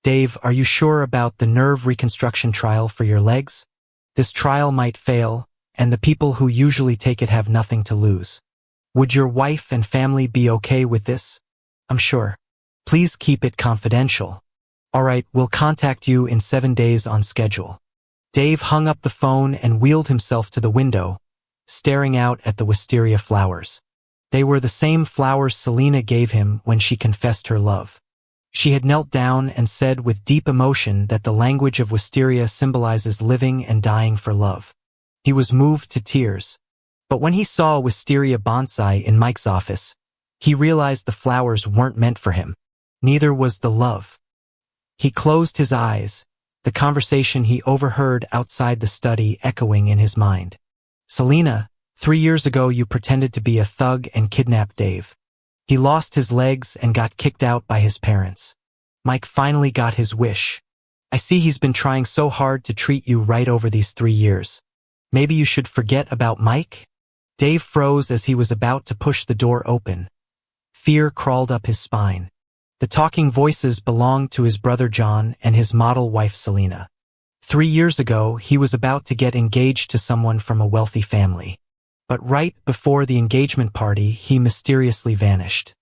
Dave, are you sure about the nerve reconstruction trial for your legs? This trial might fail, and the people who usually take it have nothing to lose. Would your wife and family be okay with this? I'm sure. Please keep it confidential. Alright, we'll contact you in 7 days on schedule. Dave hung up the phone and wheeled himself to the window, staring out at the wisteria flowers. They were the same flowers Selena gave him when she confessed her love. She had knelt down and said with deep emotion that the language of wisteria symbolizes living and dying for love. He was moved to tears. But when he saw a wisteria bonsai in Mike's office, he realized the flowers weren't meant for him. Neither was the love. He closed his eyes, the conversation he overheard outside the study echoing in his mind. Selena, 3 years ago you pretended to be a thug and kidnapped Dave. He lost his legs and got kicked out by his parents. Mike finally got his wish. I see he's been trying so hard to treat you right over these 3 years. Maybe you should forget about Mike? Dave froze as he was about to push the door open. Fear crawled up his spine. The talking voices belonged to his brother John and his model wife Selena. 3 years ago, he was about to get engaged to someone from a wealthy family. But right before the engagement party, he mysteriously vanished.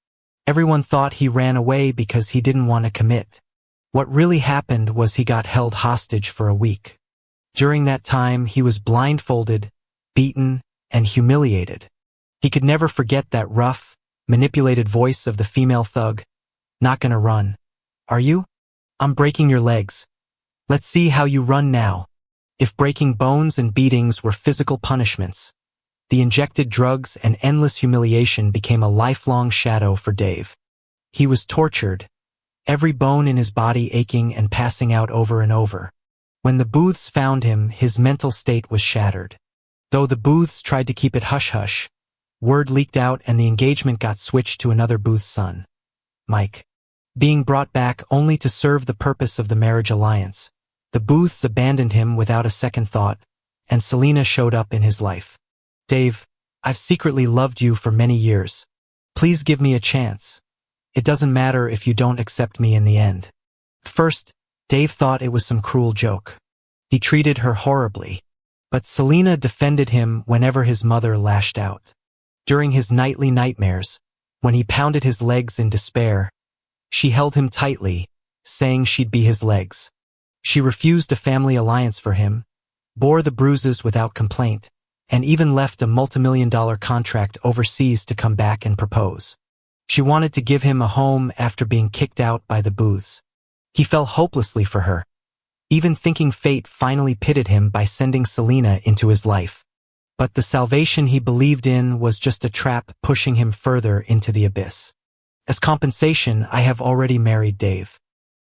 Everyone thought he ran away because he didn't want to commit. What really happened was he got held hostage for a week. During that time, he was blindfolded, beaten, and humiliated. He could never forget that rough, manipulated voice of the female thug. Not gonna run. Are you? I'm breaking your legs. Let's see how you run now. If breaking bones and beatings were physical punishments, the injected drugs and endless humiliation became a lifelong shadow for Dave. He was tortured, every bone in his body aching and passing out over and over. When the booths found him, his mental state was shattered. Though the booths tried to keep it hush-hush, word leaked out and the engagement got switched to another booth's son, Mike. Being brought back only to serve the purpose of the marriage alliance, the booths abandoned him without a second thought, and Selena showed up in his life. Dave, I've secretly loved you for many years. Please give me a chance. It doesn't matter if you don't accept me in the end. First, Dave thought it was some cruel joke. He treated her horribly. But Selena defended him whenever his mother lashed out. During his nightly nightmares, when he pounded his legs in despair, she held him tightly, saying she'd be his legs. She refused a family alliance for him, bore the bruises without complaint, and even left a multimillion-dollar contract overseas to come back and propose. She wanted to give him a home after being kicked out by the booths. He fell hopelessly for her, even thinking fate finally pitted him by sending Selena into his life. But the salvation he believed in was just a trap pushing him further into the abyss. As compensation, I have already married Dave.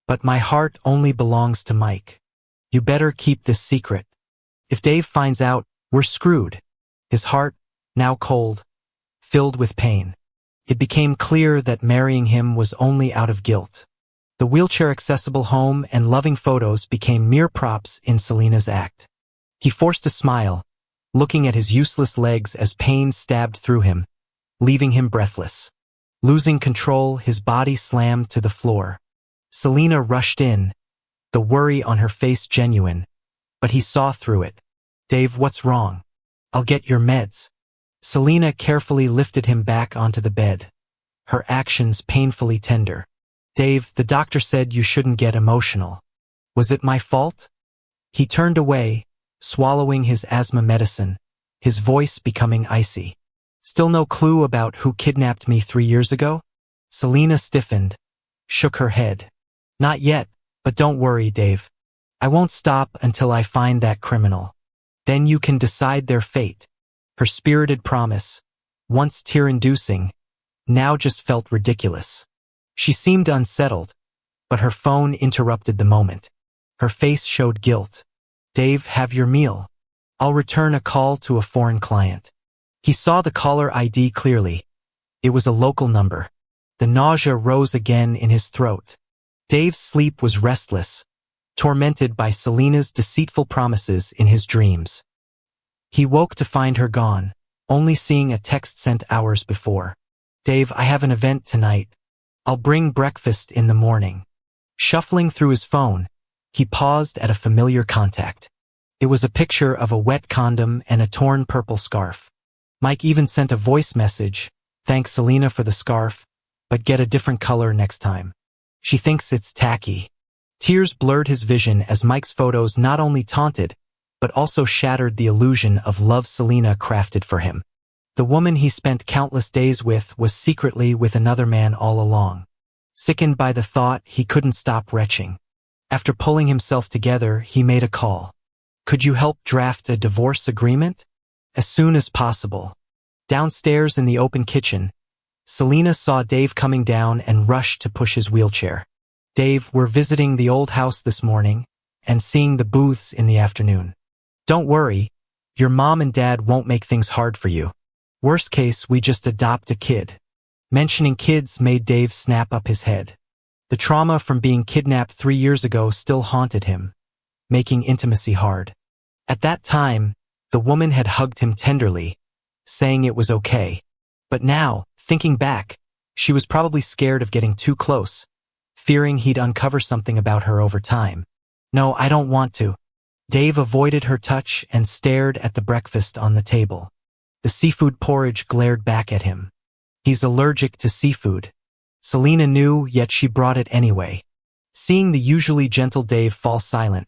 But my heart only belongs to Mike. You better keep this secret. If Dave finds out, we're screwed. His heart, now cold, filled with pain. It became clear that marrying him was only out of guilt. The wheelchair-accessible home and loving photos became mere props in Selena's act. He forced a smile, looking at his useless legs as pain stabbed through him, leaving him breathless. Losing control, his body slammed to the floor. Selena rushed in, the worry on her face genuine, but he saw through it. Dave, what's wrong? I'll get your meds. Selena carefully lifted him back onto the bed, her actions painfully tender. Dave, the doctor said you shouldn't get emotional. Was it my fault? He turned away, swallowing his asthma medicine, his voice becoming icy. Still no clue about who kidnapped me 3 years ago? Selena stiffened, shook her head. Not yet, but don't worry, Dave. I won't stop until I find that criminal. Then you can decide their fate. Her spirited promise, once tear-inducing, now just felt ridiculous. She seemed unsettled, but her phone interrupted the moment. Her face showed guilt. Dave, have your meal. I'll return a call to a foreign client. He saw the caller ID clearly. It was a local number. The nausea rose again in his throat. Dave's sleep was restless, tormented by Selena's deceitful promises in his dreams. He woke to find her gone, only seeing a text sent hours before. Dave, I have an event tonight. I'll bring breakfast in the morning. Shuffling through his phone, he paused at a familiar contact. It was a picture of a wet condom and a torn purple scarf. Mike even sent a voice message, "Thanks Selena for the scarf, but get a different color next time. She thinks it's tacky." Tears blurred his vision as Mike's photos not only taunted, but also shattered the illusion of love Selena crafted for him. The woman he spent countless days with was secretly with another man all along. Sickened by the thought, he couldn't stop retching. After pulling himself together, he made a call. "Could you help draft a divorce agreement?" "As soon as possible." Downstairs in the open kitchen, Selena saw Dave coming down and rushed to push his wheelchair. "Dave, we're visiting the old house this morning and seeing the booths in the afternoon. Don't worry, your mom and dad won't make things hard for you. Worst case, we just adopt a kid." Mentioning kids made Dave snap up his head. The trauma from being kidnapped 3 years ago still haunted him, making intimacy hard. At that time, the woman had hugged him tenderly, saying it was okay. But now, thinking back, she was probably scared of getting too close, fearing he'd uncover something about her over time. "No, I don't want to." Dave avoided her touch and stared at the breakfast on the table. The seafood porridge glared back at him. He's allergic to seafood. Selena knew, yet she brought it anyway. Seeing the usually gentle Dave fall silent,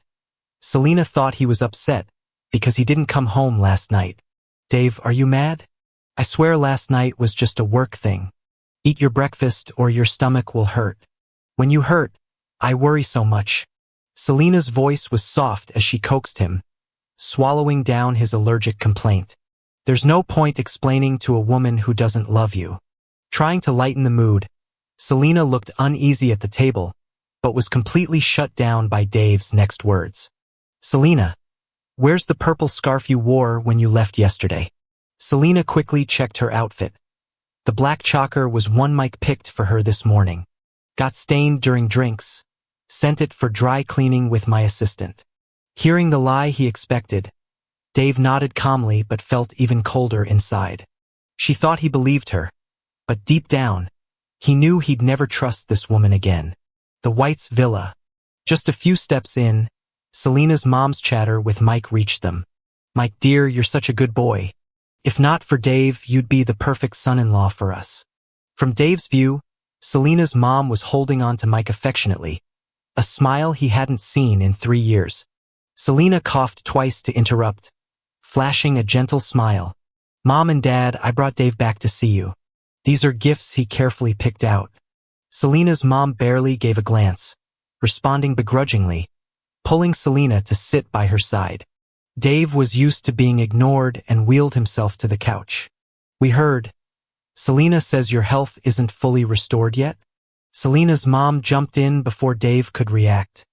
Selena thought he was upset because he didn't come home last night. "Dave, are you mad? I swear last night was just a work thing. Eat your breakfast or your stomach will hurt. When you hurt, I worry so much." Selena's voice was soft as she coaxed him, swallowing down his allergic complaint. "There's no point explaining to a woman who doesn't love you." Trying to lighten the mood, Selena looked uneasy at the table, but was completely shut down by Dave's next words. "Selena, where's the purple scarf you wore when you left yesterday?" Selena quickly checked her outfit. The black choker was one Mike picked for her this morning. "Got stained during drinks. Sent it for dry cleaning with my assistant." Hearing the lie he expected, Dave nodded calmly but felt even colder inside. She thought he believed her, but deep down, he knew he'd never trust this woman again. The White's villa. Just a few steps in, Selena's mom's chatter with Mike reached them. "Mike dear, you're such a good boy. If not for Dave, you'd be the perfect son-in-law for us." From Dave's view, Selena's mom was holding on to Mike affectionately, a smile he hadn't seen in 3 years. Selena coughed twice to interrupt, flashing a gentle smile. "Mom and Dad, I brought Dave back to see you. These are gifts he carefully picked out." Selena's mom barely gave a glance, responding begrudgingly, pulling Selena to sit by her side. Dave was used to being ignored and wheeled himself to the couch. "We heard. Selena says your health isn't fully restored yet?" Selena's mom jumped in before Dave could react.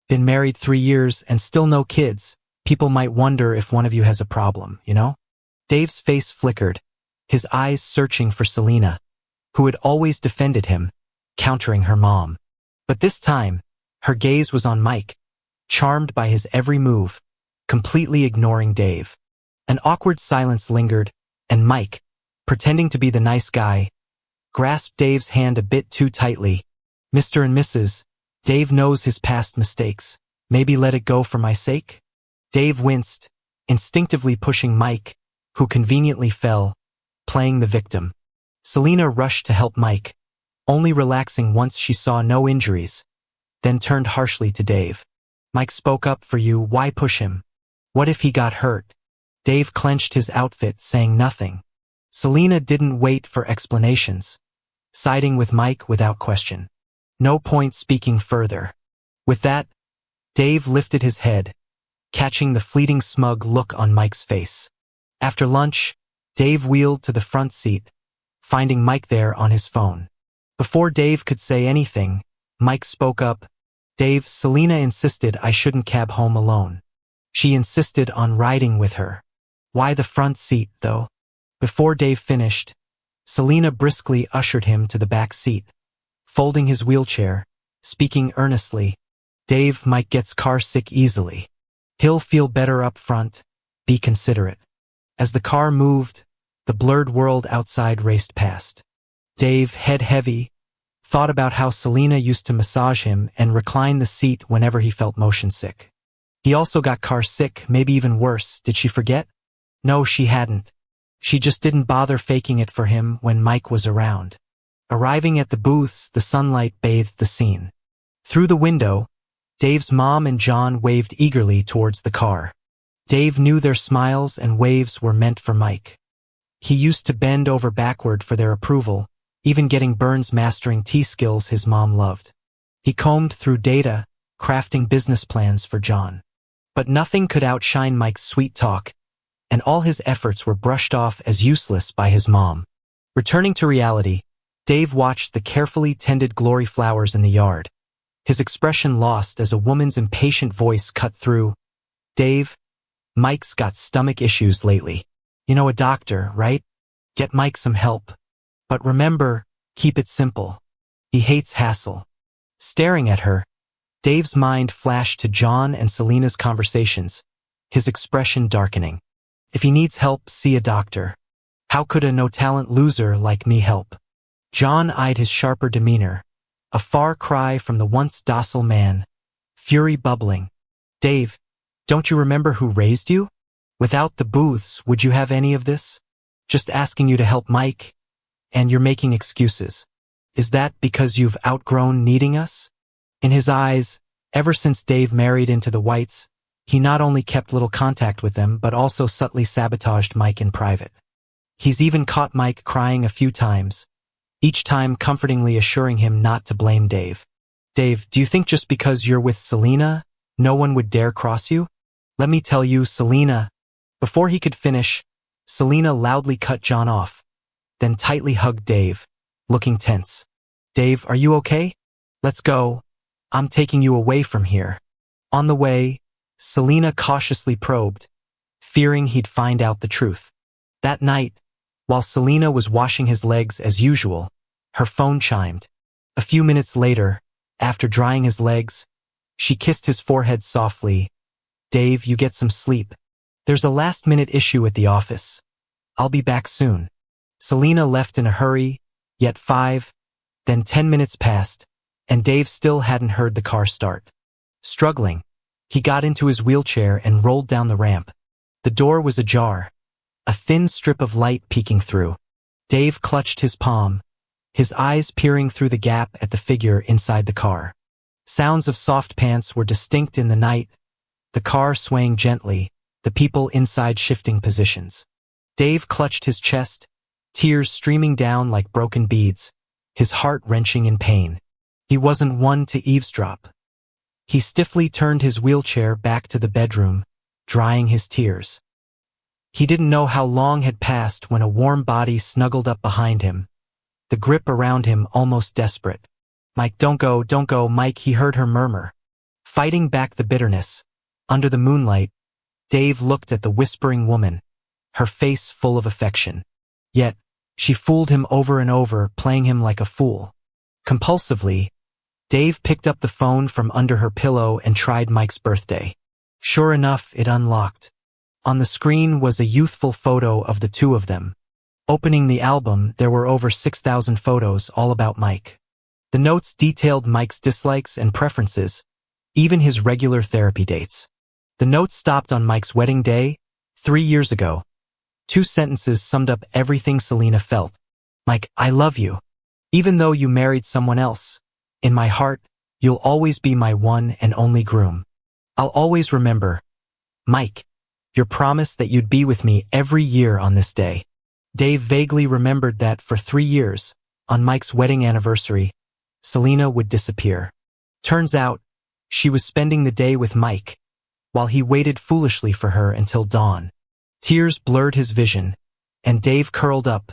"Been married 3 years and still no kids. People might wonder if one of you has a problem, you know?" Dave's face flickered, his eyes searching for Selena, who had always defended him, countering her mom. But this time, her gaze was on Mike, charmed by his every move, completely ignoring Dave. An awkward silence lingered, and Mike, pretending to be the nice guy, grasped Dave's hand a bit too tightly. "Mr. and Mrs., Dave knows his past mistakes. Maybe let it go for my sake?" Dave winced, instinctively pushing Mike, who conveniently fell, playing the victim. Selena rushed to help Mike, only relaxing once she saw no injuries, then turned harshly to Dave. "Mike spoke up for you, why push him? What if he got hurt?" Dave clenched his outfit, saying nothing. Selena didn't wait for explanations, siding with Mike without question. No point speaking further. With that, Dave lifted his head, catching the fleeting smug look on Mike's face. After lunch, Dave wheeled to the front seat, finding Mike there on his phone. Before Dave could say anything, Mike spoke up. "Dave, Selena insisted I shouldn't cab home alone. She insisted on riding with her." "Why the front seat, though?" Before Dave finished, Selena briskly ushered him to the back seat, folding his wheelchair, speaking earnestly. "Dave, Mike gets car sick easily. He'll feel better up front. Be considerate." As the car moved, the blurred world outside raced past. Dave, head heavy, thought about how Selena used to massage him and recline the seat whenever he felt motion sick. He also got car sick, maybe even worse. Did she forget? No, she hadn't. She just didn't bother faking it for him when Mike was around. Arriving at the booths, the sunlight bathed the scene. Through the window, Dave's mom and John waved eagerly towards the car. Dave knew their smiles and waves were meant for Mike. He used to bend over backward for their approval, even getting Burns mastering T-skills his mom loved. He combed through data, crafting business plans for John. But nothing could outshine Mike's sweet talk, and all his efforts were brushed off as useless by his mom. Returning to reality, Dave watched the carefully tended glory flowers in the yard, his expression lost as a woman's impatient voice cut through. Dave, Mike's got stomach issues lately. You know a doctor, right? Get Mike some help. But remember, keep it simple. He hates hassle. Staring at her, Dave's mind flashed to John and Selena's conversations, his expression darkening. If he needs help, see a doctor. How could a no-talent loser like me help? John eyed his sharper demeanor, a far cry from the once docile man, fury bubbling. Dave, don't you remember who raised you? Without the booths, would you have any of this? Just asking you to help Mike, and you're making excuses. Is that because you've outgrown needing us? In his eyes, ever since Dave married into the Whites, he not only kept little contact with them but also subtly sabotaged Mike in private. He's even caught Mike crying a few times, each time comfortingly assuring him not to blame Dave. Dave, do you think just because you're with Selena, no one would dare cross you? Let me tell you, Selena. Before he could finish, Selena loudly cut John off, then tightly hugged Dave, looking tense. Dave, are you okay? Let's go. I'm taking you away from here. On the way, Selena cautiously probed, fearing he'd find out the truth. That night, while Selena was washing his legs as usual, her phone chimed. A few minutes later, after drying his legs, she kissed his forehead softly. Dave, you get some sleep. There's a last-minute issue at the office. I'll be back soon. Selena left in a hurry, yet 5, then 10 minutes passed, and Dave still hadn't heard the car start. Struggling, he got into his wheelchair and rolled down the ramp. The door was ajar, a thin strip of light peeking through. Dave clutched his palm, his eyes peering through the gap at the figure inside the car. Sounds of soft pants were distinct in the night, the car swaying gently, the people inside shifting positions. Dave clutched his chest, tears streaming down like broken beads, his heart wrenching in pain. He wasn't one to eavesdrop. He stiffly turned his wheelchair back to the bedroom, drying his tears. He didn't know how long had passed when a warm body snuggled up behind him, the grip around him almost desperate. Mike, don't go, Mike, he heard her murmur. Fighting back the bitterness, under the moonlight, Dave looked at the whispering woman, her face full of affection. Yet, she fooled him over and over, playing him like a fool. Compulsively, Dave picked up the phone from under her pillow and tried Mike's birthday. Sure enough, it unlocked. On the screen was a youthful photo of the two of them. Opening the album, there were over 6,000 photos all about Mike. The notes detailed Mike's dislikes and preferences, even his regular therapy dates. The notes stopped on Mike's wedding day, 3 years ago. 2 sentences summed up everything Selena felt. Mike, I love you. Even though you married someone else, in my heart, you'll always be my one and only groom. I'll always remember. Mike, your promise that you'd be with me every year on this day. Dave vaguely remembered that for 3 years, on Mike's wedding anniversary, Selena would disappear. Turns out, she was spending the day with Mike, while he waited foolishly for her until dawn. Tears blurred his vision, and Dave curled up,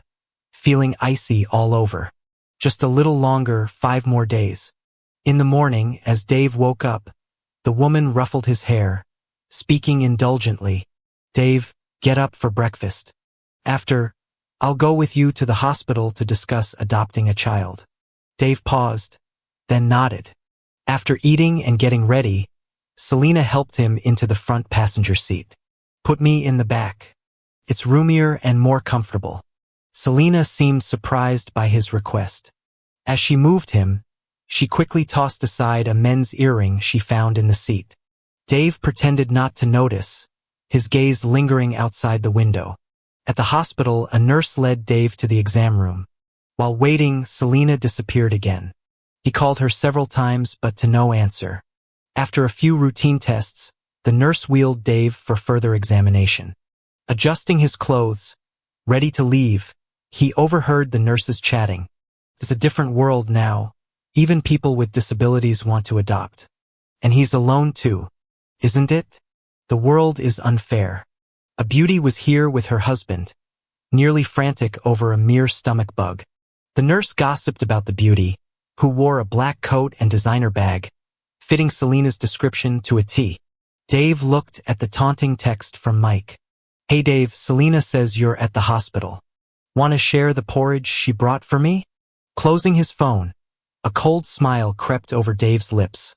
feeling icy all over. Just a little longer, 5 more days. In the morning, as Dave woke up, the woman ruffled his hair, speaking indulgently. Dave, get up for breakfast. After, I'll go with you to the hospital to discuss adopting a child. Dave paused, then nodded. After eating and getting ready, Selena helped him into the front passenger seat. Put me in the back. It's roomier and more comfortable. Selena seemed surprised by his request. As she moved him, she quickly tossed aside a men's earring she found in the seat. Dave pretended not to notice, his gaze lingering outside the window. At the hospital, a nurse led Dave to the exam room. While waiting, Selena disappeared again. He called her several times, but to no answer. After a few routine tests, the nurse wheeled Dave for further examination. Adjusting his clothes, ready to leave, he overheard the nurses chatting. It's a different world now. Even people with disabilities want to adopt. And he's alone too, isn't it? The world is unfair. A beauty was here with her husband, nearly frantic over a mere stomach bug. The nurse gossiped about the beauty, who wore a black coat and designer bag, fitting Selena's description to a T. Dave looked at the taunting text from Mike. "Hey Dave, Selena says you're at the hospital. Want to share the porridge she brought for me?" Closing his phone, a cold smile crept over Dave's lips.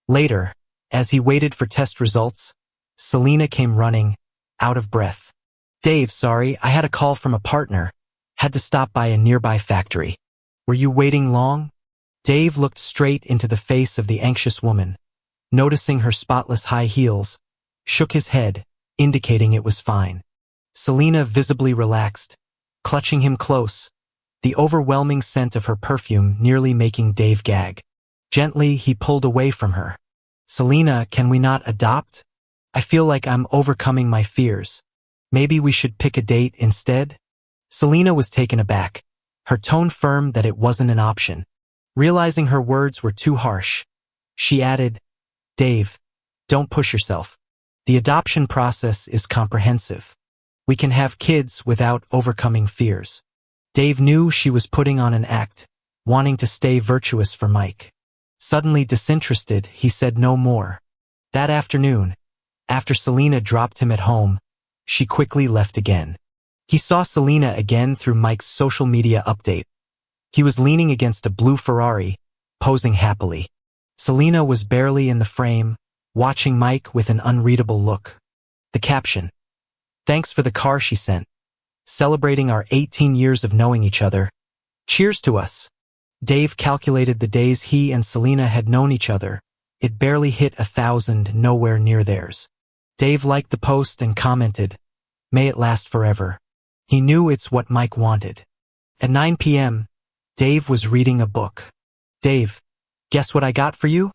Later, as he waited for test results, Selena came running, out of breath. "Dave, sorry, I had a call from a partner. Had to stop by a nearby factory. Were you waiting long?" Dave looked straight into the face of the anxious woman. Noticing her spotless high heels, shook his head, indicating it was fine. Selena visibly relaxed, clutching him close, the overwhelming scent of her perfume nearly making Dave gag. Gently, he pulled away from her. "Selena, can we not adopt? I feel like I'm overcoming my fears. Maybe we should pick a date instead?" Selena was taken aback, her tone firm that it wasn't an option. Realizing her words were too harsh, she added, "Dave, don't push yourself. The adoption process is comprehensive. We can have kids without overcoming fears." Dave knew she was putting on an act, wanting to stay virtuous for Mike. Suddenly disinterested, he said no more. That afternoon, after Selena dropped him at home, she quickly left again. He saw Selena again through Mike's social media update. He was leaning against a blue Ferrari, posing happily. Selena was barely in the frame, watching Mike with an unreadable look. The caption, "Thanks for the car she sent. Celebrating our 18 years of knowing each other. Cheers to us." Dave calculated the days he and Selena had known each other. It barely hit 1,000, nowhere near theirs. Dave liked the post and commented, "May it last forever." He knew it's what Mike wanted. At 9 p.m., Dave was reading a book. "Dave, guess what I got for you?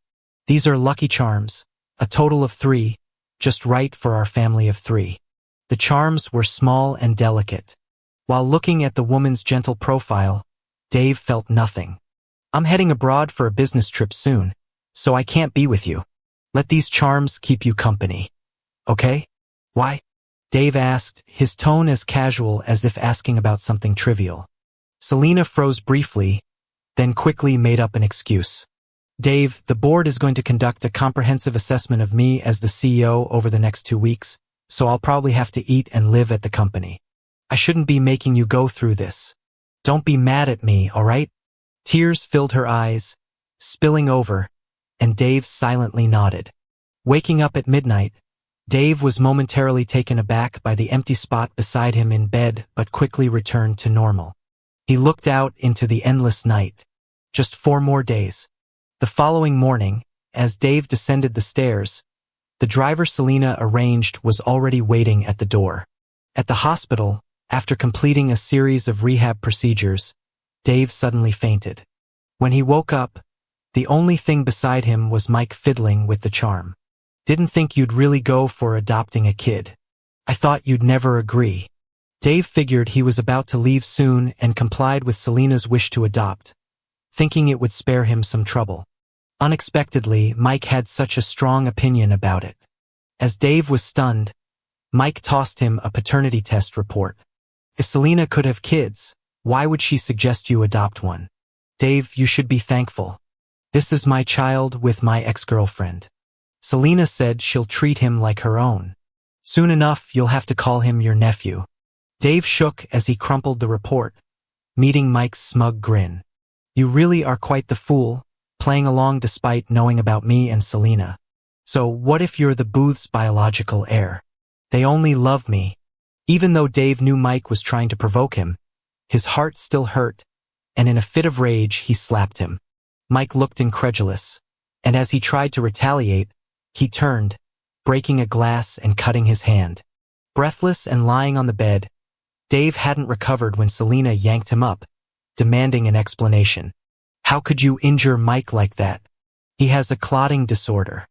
These are Lucky Charms, a total of 3, just right for our family of 3. The charms were small and delicate. While looking at the woman's gentle profile, Dave felt nothing. "I'm heading abroad for a business trip soon, so I can't be with you. Let these charms keep you company. Okay?" "Why?" Dave asked, his tone as casual as if asking about something trivial. Selena froze briefly, then quickly made up an excuse. "Dave, the board is going to conduct a comprehensive assessment of me as the CEO over the next 2 weeks, so I'll probably have to eat and live at the company. I shouldn't be making you go through this. Don't be mad at me, all right?" Tears filled her eyes, spilling over, and Dave silently nodded. Waking up at midnight, Dave was momentarily taken aback by the empty spot beside him in bed but quickly returned to normal. He looked out into the endless night. Just 4 more days. The following morning, as Dave descended the stairs, the driver Selena arranged was already waiting at the door. At the hospital, after completing a series of rehab procedures, Dave suddenly fainted. When he woke up, the only thing beside him was Mike fiddling with the charm. "Didn't think you'd really go for adopting a kid. I thought you'd never agree." Dave figured he was about to leave soon and complied with Selena's wish to adopt, thinking it would spare him some trouble. Unexpectedly, Mike had such a strong opinion about it. As Dave was stunned, Mike tossed him a paternity test report. "If Selena could have kids, why would she suggest you adopt one? Dave, you should be thankful. This is my child with my ex-girlfriend. Selena said she'll treat him like her own. Soon enough, you'll have to call him your nephew." Dave shook as he crumpled the report, meeting Mike's smug grin. "You really are quite the fool, playing along despite knowing about me and Selena. So what if you're the Booth's biological heir? They only love me." Even though Dave knew Mike was trying to provoke him, his heart still hurt, and in a fit of rage he slapped him. Mike looked incredulous, and as he tried to retaliate, he turned, breaking a glass and cutting his hand. Breathless and lying on the bed, Dave hadn't recovered when Selena yanked him up, demanding an explanation. How could you injure Mike like that? He has a clotting disorder.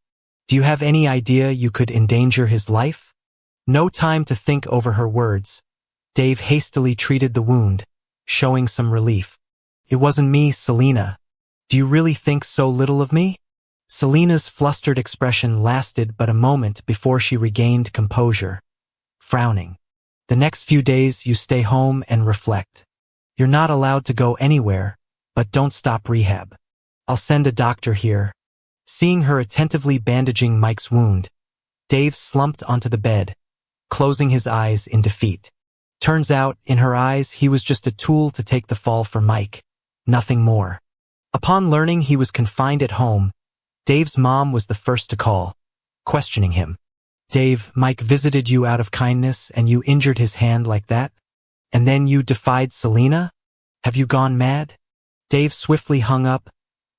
Do you have any idea you could endanger his life? No time to think over her words. Dave hastily treated the wound, showing some relief. It wasn't me, Selena. Do you really think so little of me? Selena's flustered expression lasted but a moment before she regained composure, frowning. The next few days you stay home and reflect. You're not allowed to go anywhere, but don't stop rehab. I'll send a doctor here. Seeing her attentively bandaging Mike's wound, Dave slumped onto the bed, closing his eyes in defeat. Turns out, in her eyes, he was just a tool to take the fall for Mike, nothing more. Upon learning he was confined at home, Dave's mom was the first to call, questioning him. Dave, Mike visited you out of kindness and you injured his hand like that? And then you defied Selena? Have you gone mad? Dave swiftly hung up,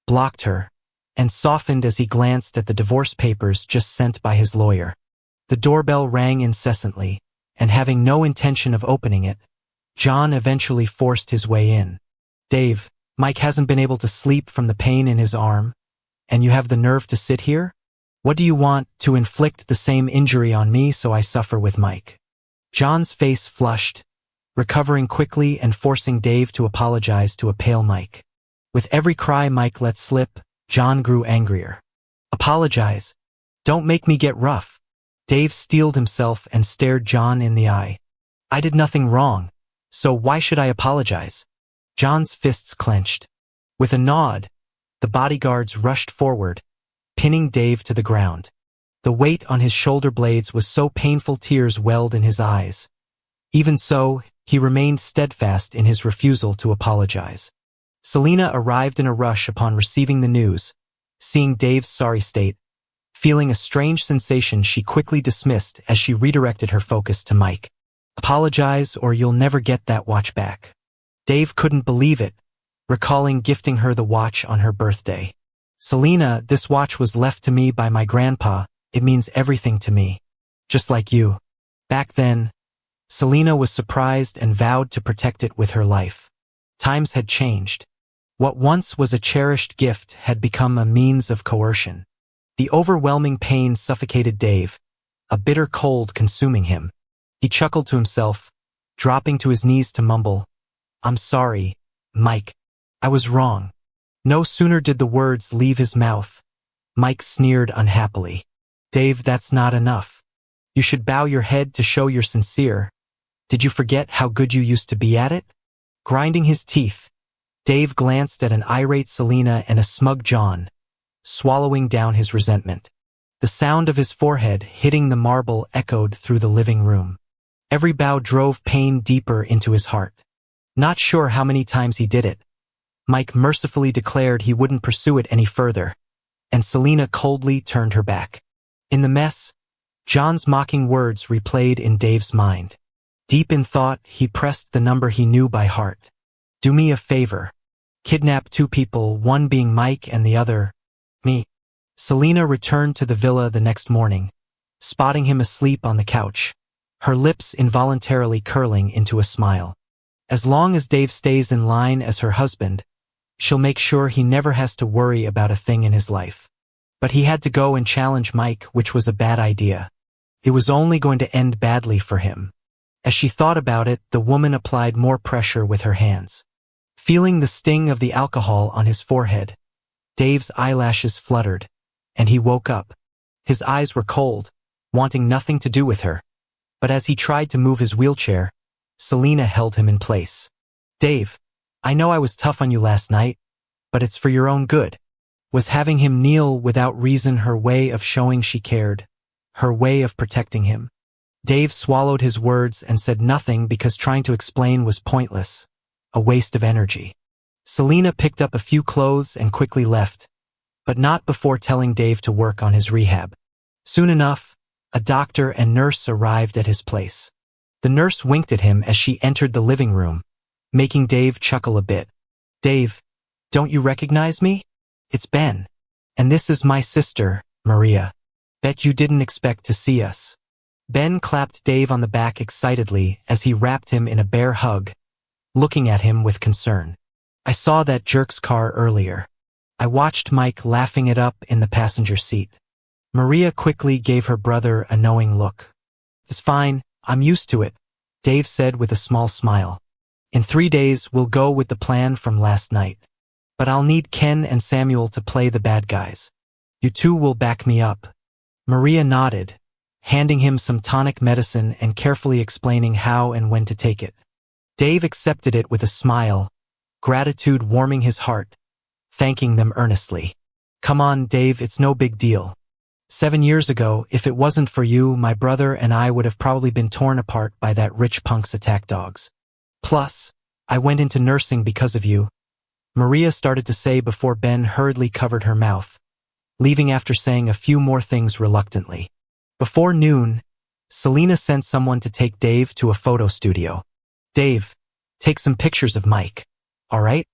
blocked her, and softened as he glanced at the divorce papers just sent by his lawyer. The doorbell rang incessantly, and having no intention of opening it, John eventually forced his way in. Dave, Mike hasn't been able to sleep from the pain in his arm, and you have the nerve to sit here? What do you want, to inflict the same injury on me so I suffer with Mike? John's face flushed, recovering quickly and forcing Dave to apologize to a pale Mike. With every cry Mike let slip, John grew angrier. Apologize. Don't make me get rough. Dave steeled himself and stared John in the eye. I did nothing wrong, so why should I apologize? John's fists clenched. With a nod, the bodyguards rushed forward, pinning Dave to the ground. The weight on his shoulder blades was so painful tears welled in his eyes. Even so, he remained steadfast in his refusal to apologize. Selena arrived in a rush upon receiving the news. Seeing Dave's sorry state, feeling a strange sensation she quickly dismissed as she redirected her focus to Mike. Apologize or you'll never get that watch back. Dave couldn't believe it, recalling gifting her the watch on her birthday. Selena, this watch was left to me by my grandpa. It means everything to me. Just like you. Back then, Selena was surprised and vowed to protect it with her life. Times had changed. What once was a cherished gift had become a means of coercion. The overwhelming pain suffocated Dave, a bitter cold consuming him. He chuckled to himself, dropping to his knees to mumble, I'm sorry, Mike. I was wrong. No sooner did the words leave his mouth, Mike sneered unhappily. Dave, that's not enough. You should bow your head to show you're sincere. Did you forget how good you used to be at it? Grinding his teeth, Dave glanced at an irate Selena and a smug John, swallowing down his resentment. The sound of his forehead hitting the marble echoed through the living room. Every bow drove pain deeper into his heart. Not sure how many times he did it, Mike mercifully declared he wouldn't pursue it any further, and Selena coldly turned her back. In the mess, John's mocking words replayed in Dave's mind. Deep in thought, he pressed the number he knew by heart. Do me a favor. Kidnap 2 people, one being Mike and the other, me. Selena returned to the villa the next morning, spotting him asleep on the couch, her lips involuntarily curling into a smile. As long as Dave stays in line as her husband, she'll make sure he never has to worry about a thing in his life. But he had to go and challenge Mike, which was a bad idea. It was only going to end badly for him. As she thought about it, the woman applied more pressure with her hands. Feeling the sting of the alcohol on his forehead, Dave's eyelashes fluttered, and he woke up. His eyes were cold, wanting nothing to do with her. But as he tried to move his wheelchair, Selena held him in place. Dave, I know I was tough on you last night, but it's for your own good. Was having him kneel without reason her way of showing she cared, her way of protecting him? Dave swallowed his words and said nothing because trying to explain was pointless, a waste of energy. Selena picked up a few clothes and quickly left, but not before telling Dave to work on his rehab. Soon enough, a doctor and nurse arrived at his place. The nurse winked at him as she entered the living room, making Dave chuckle a bit. Dave, don't you recognize me? It's Ben. And this is my sister, Maria. Bet you didn't expect to see us. Ben clapped Dave on the back excitedly as he wrapped him in a bear hug, looking at him with concern. I saw that jerk's car earlier. I watched Mike laughing it up in the passenger seat. Maria quickly gave her brother a knowing look. It's fine, I'm used to it, Dave said with a small smile. In 3 days, we'll go with the plan from last night. But I'll need Ken and Samuel to play the bad guys. You two will back me up. Maria nodded, handing him some tonic medicine and carefully explaining how and when to take it. Dave accepted it with a smile, gratitude warming his heart, thanking them earnestly. Come on, Dave, it's no big deal. 7 years ago, if it wasn't for you, my brother and I would have probably been torn apart by that rich punk's attack dogs. Plus, I went into nursing because of you, Maria started to say before Ben hurriedly covered her mouth, leaving after saying a few more things reluctantly. Before noon, Selena sent someone to take Dave to a photo studio. Dave, take some pictures of Mike, all right?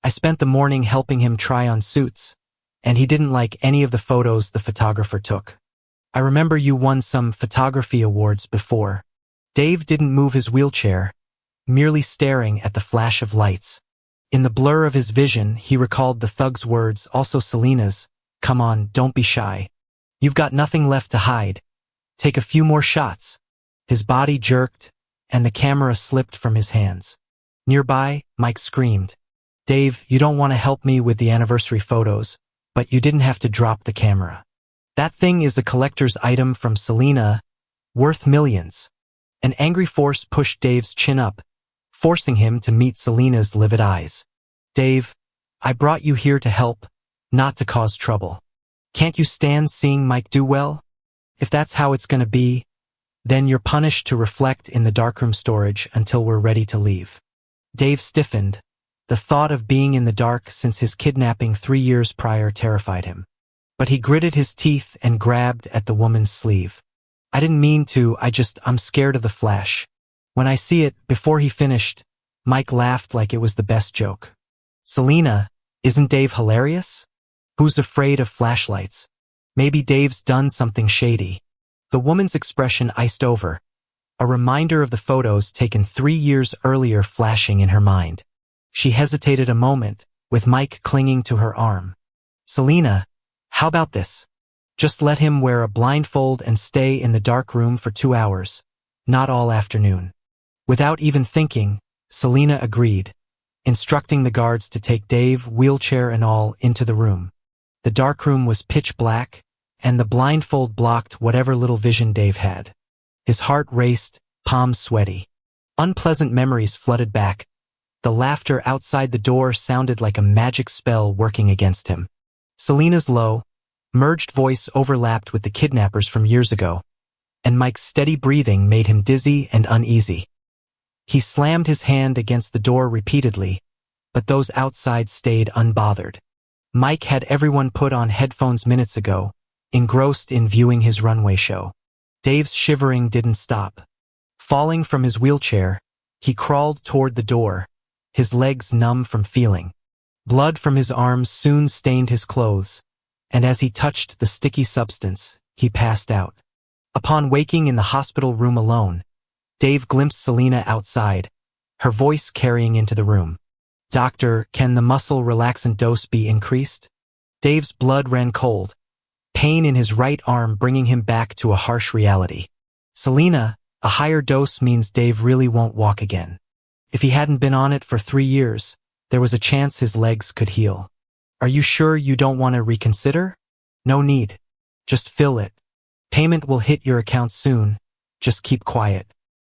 I spent the morning helping him try on suits, and he didn't like any of the photos the photographer took. I remember you won some photography awards before. Dave didn't move his wheelchair, merely staring at the flash of lights. In the blur of his vision, he recalled the thug's words, also Selena's, "Come on, don't be shy. You've got nothing left to hide. Take a few more shots." His body jerked, and the camera slipped from his hands. Nearby, Mike screamed, "Dave, you don't want to help me with the anniversary photos, but you didn't have to drop the camera. That thing is a collector's item from Selena, worth millions." An angry force pushed Dave's chin up, forcing him to meet Selena's livid eyes. "Dave, I brought you here to help, not to cause trouble. Can't you stand seeing Mike do well? If that's how it's gonna be, then you're punished to reflect in the darkroom storage until we're ready to leave." Dave stiffened. The thought of being in the dark since his kidnapping 3 years prior terrified him. But he gritted his teeth and grabbed at the woman's sleeve. "I didn't mean to, I'm scared of the flash." When I see it, before he finished, Mike laughed like it was the best joke. "Selena, isn't Dave hilarious? Who's afraid of flashlights? Maybe Dave's done something shady." The woman's expression iced over, a reminder of the photos taken 3 years earlier flashing in her mind. She hesitated a moment, with Mike clinging to her arm. "Selena, how about this? Just let him wear a blindfold and stay in the dark room for 2 hours, not all afternoon." Without even thinking, Selena agreed, instructing the guards to take Dave, wheelchair and all, into the room. The darkroom was pitch black, and the blindfold blocked whatever little vision Dave had. His heart raced, palms sweaty. Unpleasant memories flooded back. The laughter outside the door sounded like a magic spell working against him. Selena's low, merged voice overlapped with the kidnappers from years ago, and Mike's steady breathing made him dizzy and uneasy. He slammed his hand against the door repeatedly, but those outside stayed unbothered. Mike had everyone put on headphones minutes ago, engrossed in viewing his runway show. Dave's shivering didn't stop. Falling from his wheelchair, he crawled toward the door, his legs numb from feeling. Blood from his arms soon stained his clothes, and as he touched the sticky substance, he passed out. Upon waking in the hospital room alone, Dave glimpsed Selena outside, her voice carrying into the room. "Doctor, can the muscle relaxant dose be increased?" Dave's blood ran cold, pain in his right arm bringing him back to a harsh reality. "Selena, a higher dose means Dave really won't walk again. If he hadn't been on it for 3 years, there was a chance his legs could heal. Are you sure you don't want to reconsider?" "No need. Just fill it. Payment will hit your account soon. Just keep quiet."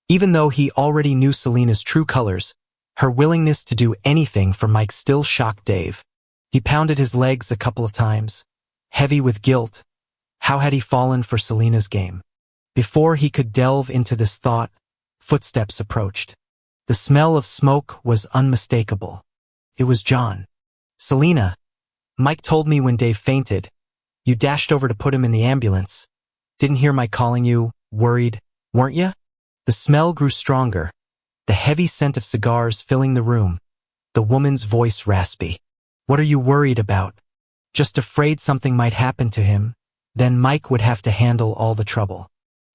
Even though he already knew Selena's true colors, her willingness to do anything for Mike still shocked Dave. He pounded his legs a couple of times, heavy with guilt. How had he fallen for Selena's game? Before he could delve into this thought, footsteps approached. The smell of smoke was unmistakable. It was John. "Selena, Mike told me when Dave fainted, you dashed over to put him in the ambulance. Didn't hear Mike calling you, worried, weren't you?" The smell grew stronger, the heavy scent of cigars filling the room. the woman's voice raspy. What are you worried about? Just afraid something might happen to him, then Mike would have to handle all the trouble.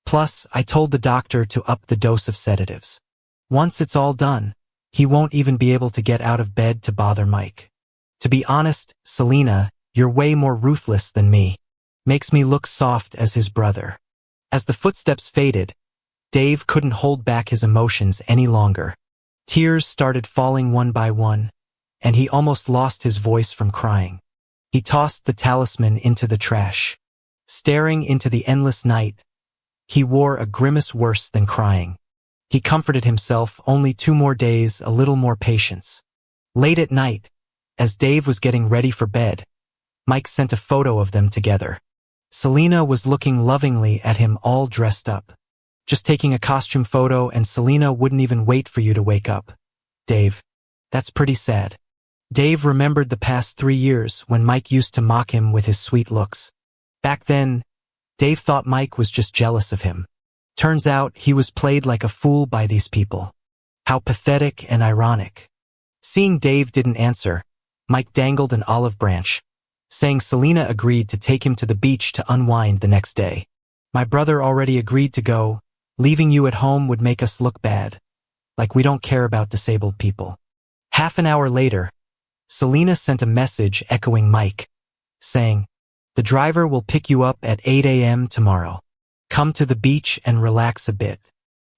Plus, I told the doctor to up the dose of sedatives. Once it's all done, he won't even be able to get out of bed to bother Mike. To be honest, Selena, you're way more ruthless than me. Makes me look soft as his brother. As the footsteps faded, Dave couldn't hold back his emotions any longer. Tears started falling one by one, and he almost lost his voice from crying. He tossed the talisman into the trash. Staring into the endless night, he wore a grimace worse than crying. He comforted himself, only 2 more days, a little more patience. Late at night, as Dave was getting ready for bed, Mike sent a photo of them together. Selena was looking lovingly at him all dressed up. Just taking a costume photo and Selena wouldn't even wait for you to wake up. Dave. That's pretty sad. Dave remembered the past 3 years when Mike used to mock him with his sweet looks. Back then, Dave thought Mike was just jealous of him. Turns out he was played like a fool by these people. How pathetic and ironic. Seeing Dave didn't answer, Mike dangled an olive branch, saying Selena agreed to take him to the beach to unwind the next day. My brother already agreed to go. Leaving you at home would make us look bad. Like we don't care about disabled people. Half an hour later, Selena sent a message echoing Mike, saying, the driver will pick you up at 8 a.m. tomorrow. Come to the beach and relax a bit.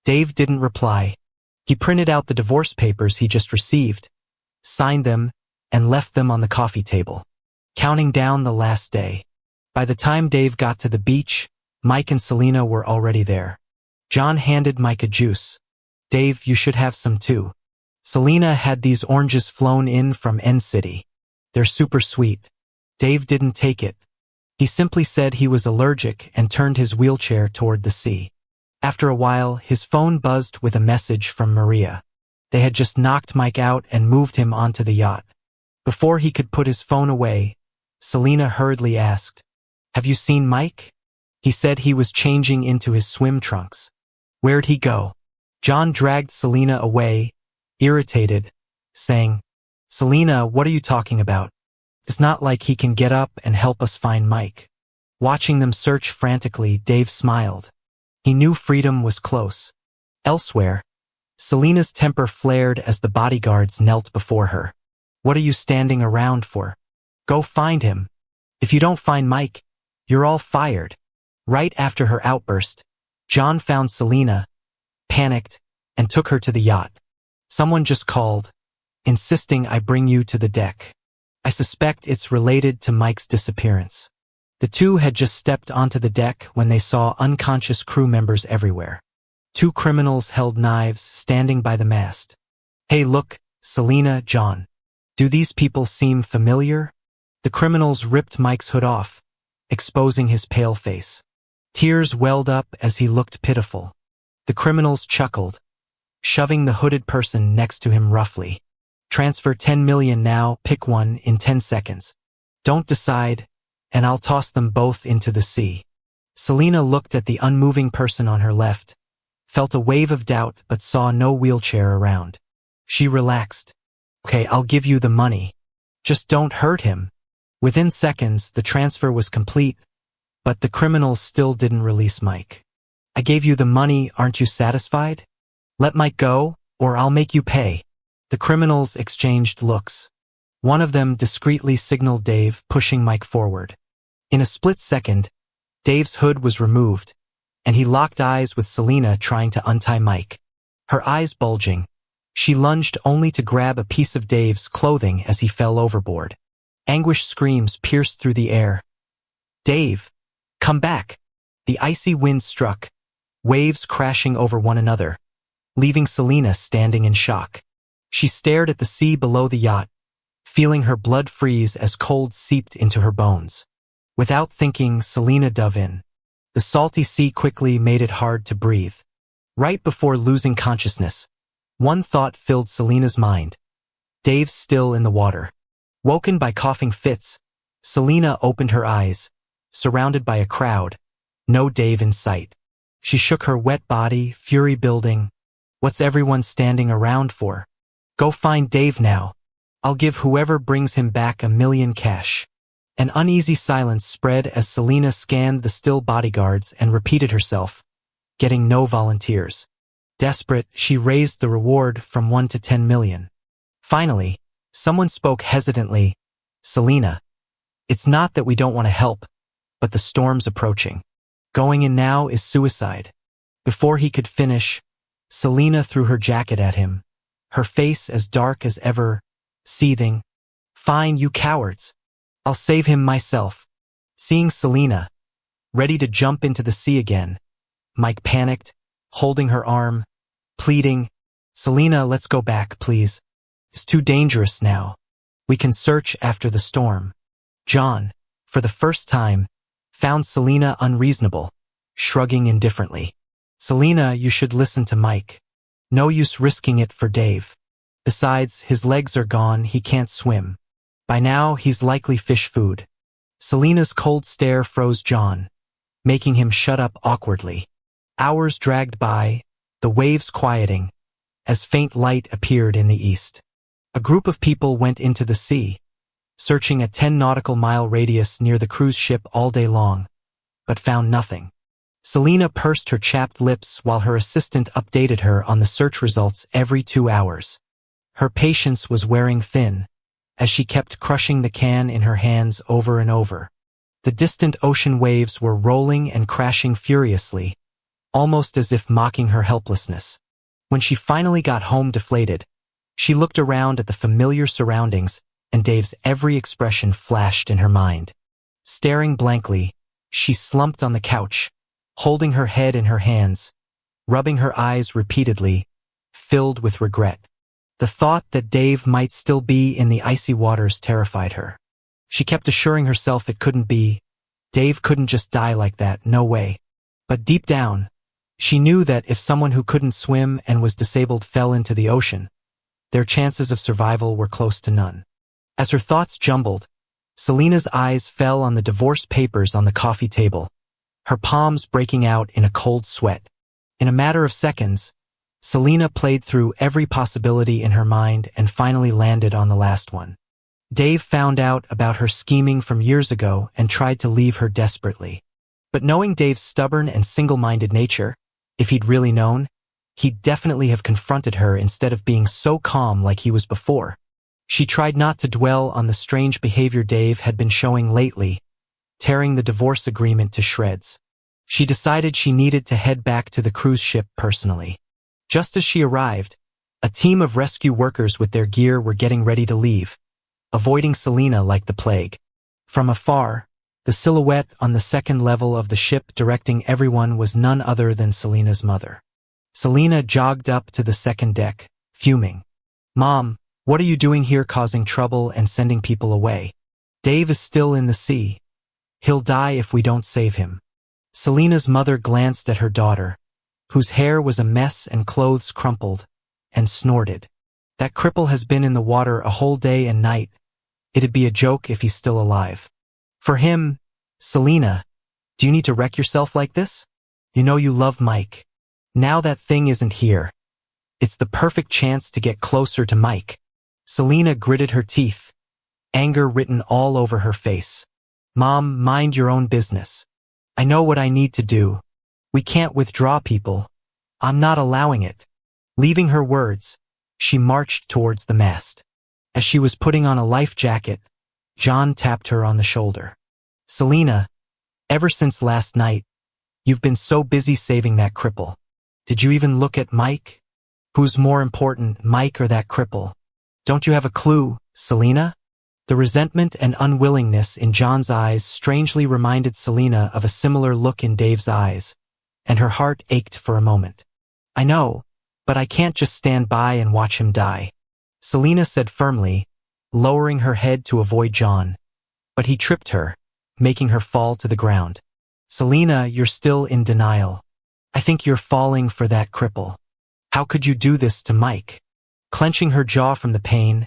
Dave didn't reply. He printed out the divorce papers he just received, signed them, and left them on the coffee table, counting down the last day. By the time Dave got to the beach, Mike and Selena were already there. John handed Mike a juice. Dave, you should have some too. Selena had these oranges flown in from N-City. They're super sweet. Dave didn't take it. He simply said he was allergic and turned his wheelchair toward the sea. After a while, his phone buzzed with a message from Maria. They had just knocked Mike out and moved him onto the yacht. Before he could put his phone away, Selena hurriedly asked, have you seen Mike? He said he was changing into his swim trunks. Where'd he go? John dragged Selena away, irritated, saying, Selena, what are you talking about? It's not like he can get up and help us find Mike. Watching them search frantically, Dave smiled. He knew freedom was close. Elsewhere, Selena's temper flared as the bodyguards knelt before her. What are you standing around for? Go find him. If you don't find Mike, you're all fired. Right after her outburst, John found Selena, panicked, and took her to the yacht. Someone just called, insisting I bring you to the deck. I suspect it's related to Mike's disappearance. The two had just stepped onto the deck when they saw unconscious crew members everywhere. 2 criminals held knives standing by the mast. Hey look, Selena, John. Do these people seem familiar? The criminals ripped Mike's hood off, exposing his pale face. Tears welled up as he looked pitiful. The criminals chuckled, shoving the hooded person next to him roughly. Transfer 10 million now, pick one in 10 seconds. Don't decide, and I'll toss them both into the sea. Selena looked at the unmoving person on her left, felt a wave of doubt but saw no wheelchair around. She relaxed. Okay, I'll give you the money. Just don't hurt him. Within seconds, the transfer was complete, but the criminals still didn't release Mike. I gave you the money, aren't you satisfied? Let Mike go, or I'll make you pay. The criminals exchanged looks. One of them discreetly signaled Dave, pushing Mike forward. In a split second, Dave's hood was removed, and he locked eyes with Selena trying to untie Mike. Her eyes bulging, she lunged only to grab a piece of Dave's clothing as he fell overboard. Anguished screams pierced through the air. Dave! Come back! The icy wind struck, waves crashing over one another, leaving Selena standing in shock. She stared at the sea below the yacht, feeling her blood freeze as cold seeped into her bones. Without thinking, Selena dove in. The salty sea quickly made it hard to breathe. Right before losing consciousness, one thought filled Selena's mind. Dave's still in the water. Woken by coughing fits, Selena opened her eyes, surrounded by a crowd, no Dave in sight. She shook her wet body, fury building. What's everyone standing around for? Go find Dave now. I'll give whoever brings him back $1 million cash." An uneasy silence spread as Selena scanned the still bodyguards and repeated herself, getting no volunteers. Desperate, she raised the reward from 1 to 10 million. Finally, someone spoke hesitantly. "Selena, it's not that we don't want to help, but the storm's approaching. Going in now is suicide." Before he could finish, Selena threw her jacket at him, her face as dark as ever, seething. "Fine, you cowards. I'll save him myself." Seeing Selena, ready to jump into the sea again, Mike panicked, holding her arm, pleading, "Selena, let's go back, please. It's too dangerous now. We can search after the storm." John, for the first time, found Selena unreasonable, shrugging indifferently. "Selena, you should listen to Mike. No use risking it for Dave. Besides, his legs are gone, he can't swim. By now, he's likely fish food." Selena's cold stare froze John, making him shut up awkwardly. Hours dragged by, the waves quieting, as faint light appeared in the east. A group of people went into the sea, searching a 10-nautical-mile radius near the cruise ship all day long, but found nothing. Selena pursed her chapped lips while her assistant updated her on the search results every 2 hours. Her patience was wearing thin, as she kept crushing the can in her hands over and over. The distant ocean waves were rolling and crashing furiously, almost as if mocking her helplessness. When she finally got home deflated, she looked around at the familiar surroundings, and Dave's every expression flashed in her mind. Staring blankly, she slumped on the couch, holding her head in her hands, rubbing her eyes repeatedly, filled with regret. The thought that Dave might still be in the icy waters terrified her. She kept assuring herself it couldn't be. Dave couldn't just die like that, no way. But deep down, she knew that if someone who couldn't swim and was disabled fell into the ocean, their chances of survival were close to none. As her thoughts jumbled, Selena's eyes fell on the divorce papers on the coffee table, her palms breaking out in a cold sweat. In a matter of seconds, Selena played through every possibility in her mind and finally landed on the last one. Dave found out about her scheming from years ago and tried to leave her desperately. But knowing Dave's stubborn and single-minded nature, if he'd really known, he'd definitely have confronted her instead of being so calm like he was before. She tried not to dwell on the strange behavior Dave had been showing lately, tearing the divorce agreement to shreds. She decided she needed to head back to the cruise ship personally. Just as she arrived, a team of rescue workers with their gear were getting ready to leave, avoiding Selena like the plague. From afar, the silhouette on the second level of the ship directing everyone was none other than Selena's mother. Selena jogged up to the second deck, fuming. "Mom, what are you doing here causing trouble and sending people away? Dave is still in the sea. He'll die if we don't save him." Selena's mother glanced at her daughter, whose hair was a mess and clothes crumpled, and snorted. "That cripple has been in the water a whole day and night. It'd be a joke if he's still alive." "For him, Selena, do you need to wreck yourself like this? You know you love Mike. Now that thing isn't here. It's the perfect chance to get closer to Mike." Selena gritted her teeth, anger written all over her face. "Mom, mind your own business. I know what I need to do. We can't withdraw people. I'm not allowing it." Leaving her words, she marched towards the mast. As she was putting on a life jacket, John tapped her on the shoulder. "Selena, ever since last night, you've been so busy saving that cripple. Did you even look at Mike? Who's more important, Mike or that cripple? Don't you have a clue, Selena?" The resentment and unwillingness in John's eyes strangely reminded Selena of a similar look in Dave's eyes, and her heart ached for a moment. "I know, but I can't just stand by and watch him die," Selena said firmly, lowering her head to avoid John. But he tripped her, making her fall to the ground. "Selena, you're still in denial. I think you're falling for that cripple. How could you do this to Mike?" Clenching her jaw from the pain,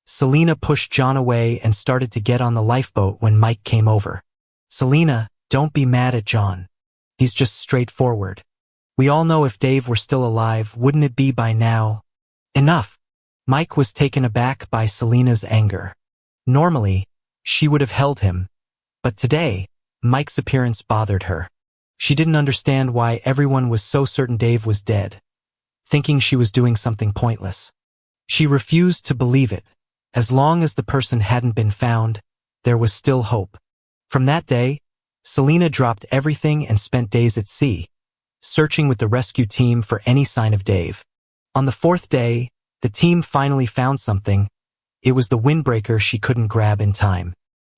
Selena pushed John away and started to get on the lifeboat when Mike came over. "Selena, don't be mad at John. He's just straightforward. We all know if Dave were still alive, wouldn't it be by now?" "Enough. Mike was taken aback by Selena's anger. Normally, she would have held him, but today, Mike's appearance bothered her. She didn't understand why everyone was so certain Dave was dead, thinking she was doing something pointless. She refused to believe it. As long as the person hadn't been found, there was still hope. From that day, Selena dropped everything and spent days at sea, searching with the rescue team for any sign of Dave. On the fourth day, the team finally found something. It was the windbreaker she couldn't grab in time.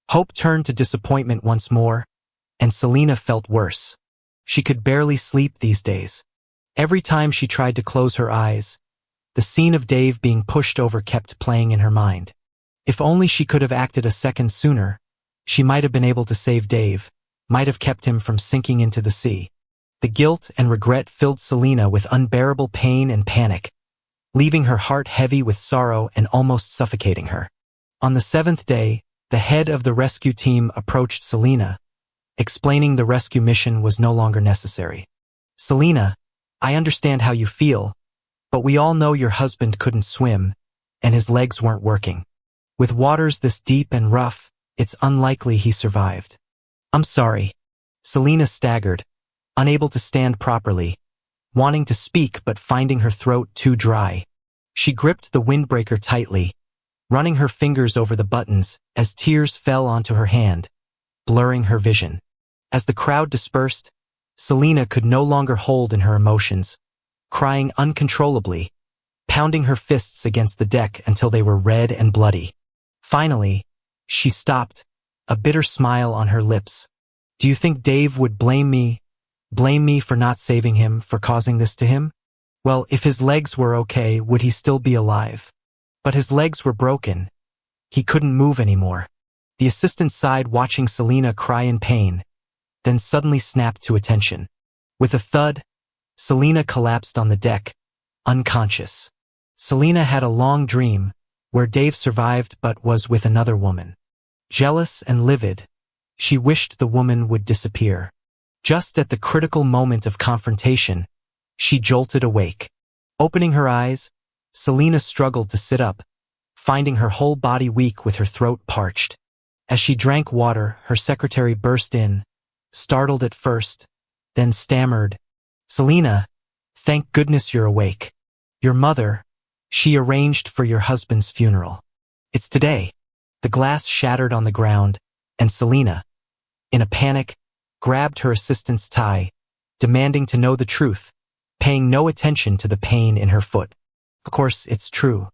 Hope turned to disappointment once more, and Selena felt worse. She could barely sleep these days. Every time she tried to close her eyes, the scene of Dave being pushed over kept playing in her mind. If only she could have acted a second sooner, she might have been able to save Dave, might have kept him from sinking into the sea. The guilt and regret filled Selena with unbearable pain and panic, leaving her heart heavy with sorrow and almost suffocating her. On the seventh day, the head of the rescue team approached Selena, explaining the rescue mission was no longer necessary. "Selena, I understand how you feel, but we all know your husband couldn't swim, and his legs weren't working. With waters this deep and rough, it's unlikely he survived." "I'm sorry." Selena staggered, unable to stand properly, wanting to speak but finding her throat too dry. She gripped the windbreaker tightly, running her fingers over the buttons as tears fell onto her hand, blurring her vision. As the crowd dispersed, Selena could no longer hold in her emotions, crying uncontrollably, pounding her fists against the deck until they were red and bloody. Finally, she stopped, a bitter smile on her lips. "Do you think Dave would blame me for not saving him, for causing this to him? Well, if his legs were okay, would he still be alive? But his legs were broken. He couldn't move anymore." The assistant sighed, watching Selena cry in pain, then suddenly snapped to attention. With a thud, Selena collapsed on the deck, unconscious. Selena had a long dream, where Dave survived but was with another woman. Jealous and livid, she wished the woman would disappear. Just at the critical moment of confrontation, she jolted awake. Opening her eyes, Selena struggled to sit up, finding her whole body weak with her throat parched. As she drank water, her secretary burst in, startled at first, then stammered, "Selena, thank goodness you're awake. Your mother, she arranged for your husband's funeral. It's today." The glass shattered on the ground, and Selena, in a panic, grabbed her assistant's tie, demanding to know the truth, paying no attention to the pain in her foot. "Of course, it's true.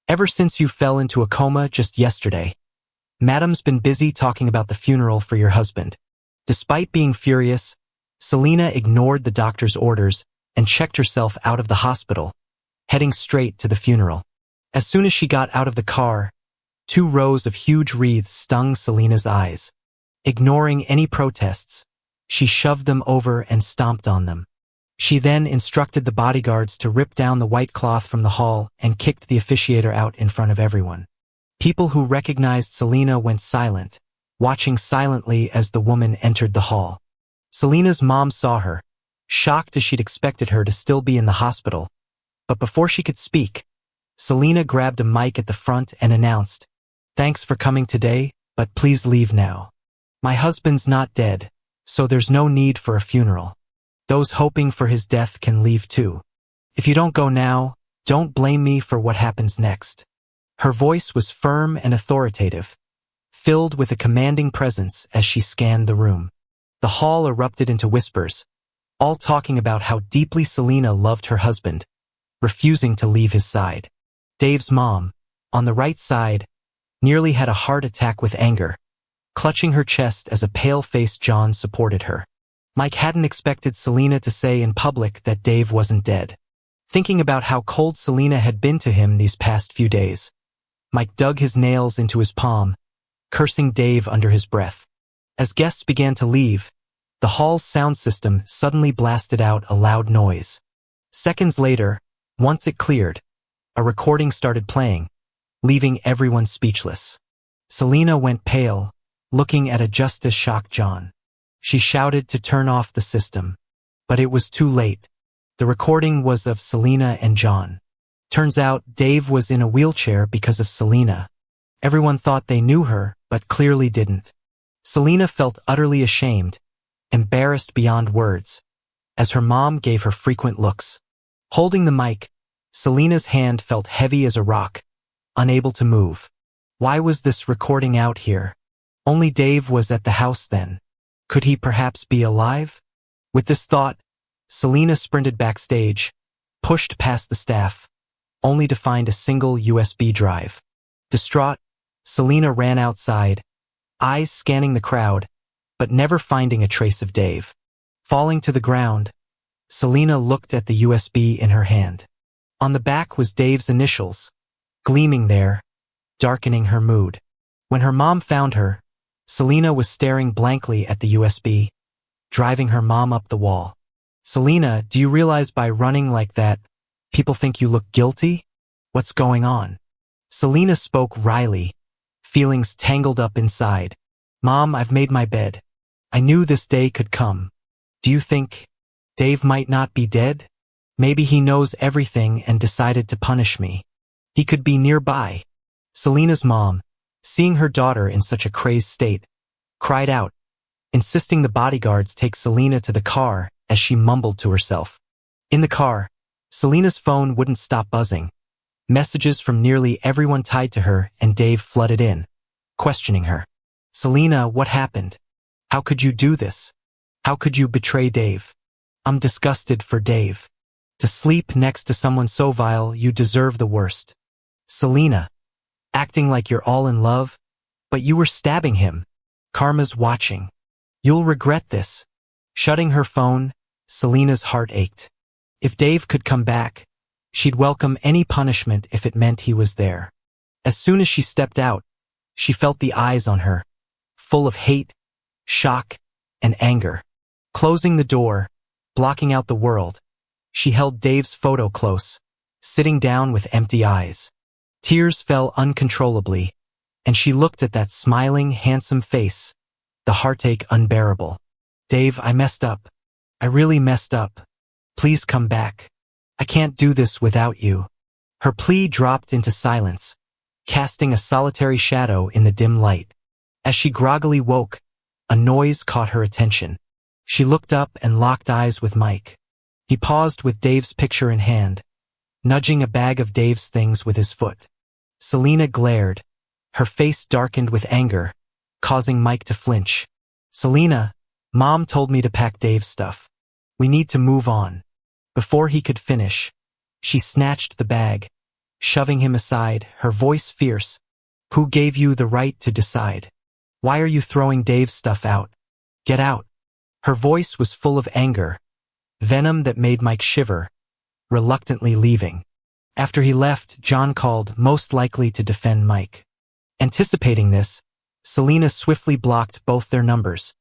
Ever since you fell into a coma just yesterday, Madam's been busy talking about the funeral for your husband." Despite being furious, Selena ignored the doctor's orders and checked herself out of the hospital, heading straight to the funeral. As soon as she got out of the car, 2 rows of huge wreaths stung Selena's eyes. Ignoring any protests, she shoved them over and stomped on them. She then instructed the bodyguards to rip down the white cloth from the hall and kicked the officiator out in front of everyone. People who recognized Selena went silent, watching silently as the woman entered the hall. Selena's mom saw her, shocked as she'd expected her to still be in the hospital. But before she could speak, Selena grabbed a mic at the front and announced, "Thanks for coming today, but please leave now. My husband's not dead, so there's no need for a funeral. Those hoping for his death can leave too. If you don't go now, don't blame me for what happens next." Her voice was firm and authoritative, filled with a commanding presence as she scanned the room. The hall erupted into whispers, all talking about how deeply Selena loved her husband, refusing to leave his side. Dave's mom, on the right side, nearly had a heart attack with anger, clutching her chest as a pale-faced John supported her. Mike hadn't expected Selena to say in public that Dave wasn't dead. Thinking about how cold Selena had been to him these past few days, Mike dug his nails into his palm, cursing Dave under his breath. As guests began to leave, the hall's sound system suddenly blasted out a loud noise. Seconds later, once it cleared, a recording started playing, leaving everyone speechless. Selena went pale, looking at a just as shocked John. She shouted to turn off the system, but it was too late. The recording was of Selena and John. Turns out Dave was in a wheelchair because of Selena. Everyone thought they knew her, but clearly didn't. Selena felt utterly ashamed, embarrassed beyond words, as her mom gave her frequent looks. Holding the mic, Selena's hand felt heavy as a rock, unable to move. Why was this recording out here? Only Dave was at the house then. Could he perhaps be alive? With this thought, Selena sprinted backstage, pushed past the staff, only to find a single USB drive. Distraught, Selena ran outside, eyes scanning the crowd, but never finding a trace of Dave. Falling to the ground, Selena looked at the USB in her hand. On the back was Dave's initials, gleaming there, darkening her mood. When her mom found her, Selena was staring blankly at the USB, driving her mom up the wall. Selena, do you realize by running like that, people think you look guilty? What's going on? Selena spoke wryly, feelings tangled up inside. Mom, I've made my bed. I knew this day could come. Do you think Dave might not be dead? Maybe he knows everything and decided to punish me. He could be nearby. Selena's mom, seeing her daughter in such a crazed state, cried out, insisting the bodyguards take Selena to the car as she mumbled to herself. In the car, Selena's phone wouldn't stop buzzing. Messages from nearly everyone tied to her and Dave flooded in, questioning her. Selena, what happened? How could you do this? How could you betray Dave? I'm disgusted for Dave. To sleep next to someone so vile, you deserve the worst. Selena, acting like you're all in love, but you were stabbing him. Karma's watching. You'll regret this. Shutting her phone, Selena's heart ached. If Dave could come back, she'd welcome any punishment if it meant he was there. As soon as she stepped out, she felt the eyes on her, full of hate, shock, and anger. Closing the door, blocking out the world, she held Dave's photo close, sitting down with empty eyes. Tears fell uncontrollably, and she looked at that smiling, handsome face, the heartache unbearable. Dave, I messed up. I really messed up. Please come back. I can't do this without you. Her plea dropped into silence, casting a solitary shadow in the dim light. As she groggily woke, a noise caught her attention. She looked up and locked eyes with Mike. He paused with Dave's picture in hand, nudging a bag of Dave's things with his foot. Selena glared, her face darkened with anger, causing Mike to flinch. Selena, Mom told me to pack Dave's stuff. We need to move on. Before he could finish, she snatched the bag, shoving him aside, her voice fierce. Who gave you the right to decide? Why are you throwing Dave's stuff out? Get out. Her voice was full of anger, venom that made Mike shiver, reluctantly leaving. After he left, John called, most likely to defend Mike. Anticipating this, Selena swiftly blocked both their numbers,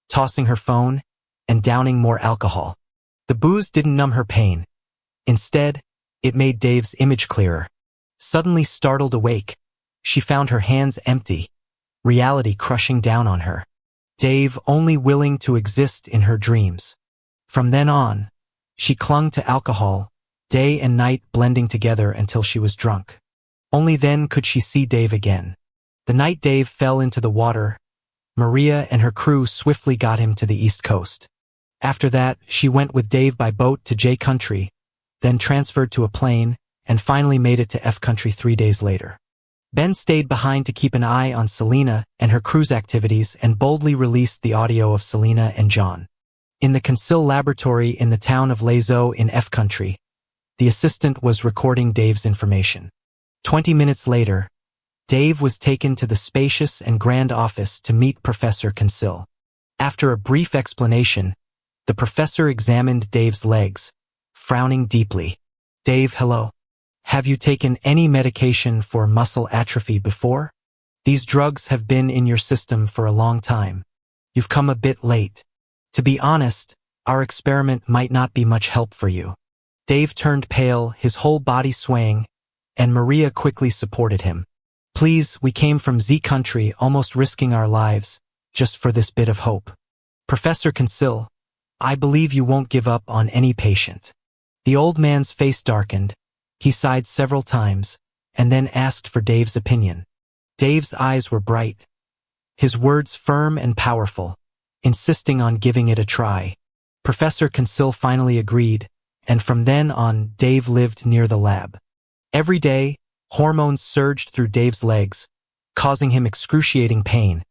tossing her phone and downing more alcohol. The booze didn't numb her pain. Instead, it made Dave's image clearer. Suddenly startled awake, she found her hands empty, reality crushing down on her. Dave only willing to exist in her dreams. From then on, she clung to alcohol, day and night blending together until she was drunk. Only then could she see Dave again. The night Dave fell into the water, Maria and her crew swiftly got him to the East Coast. After that, she went with Dave by boat to J Country, then transferred to a plane, and finally made it to F Country 3 days later. Ben stayed behind to keep an eye on Selena and her crew's activities and boldly released the audio of Selena and John. In the Consil laboratory in the town of Les Eaux in F Country, the assistant was recording Dave's information. 20 minutes later, Dave was taken to the spacious and grand office to meet Professor Consil. After a brief explanation, the professor examined Dave's legs, frowning deeply. Dave, hello. Have you taken any medication for muscle atrophy before? These drugs have been in your system for a long time. You've come a bit late. To be honest, our experiment might not be much help for you. Dave turned pale, his whole body swaying, and Maria quickly supported him. Please, we came from Z Country almost risking our lives, just for this bit of hope. Professor Consil, I believe you won't give up on any patient. The old man's face darkened, He sighed several times, and then asked for Dave's opinion. Dave's eyes were bright, his words firm and powerful, insisting on giving it a try. Professor Consil finally agreed, and from then on, Dave lived near the lab. Every day, hormones surged through Dave's legs, causing him excruciating pain,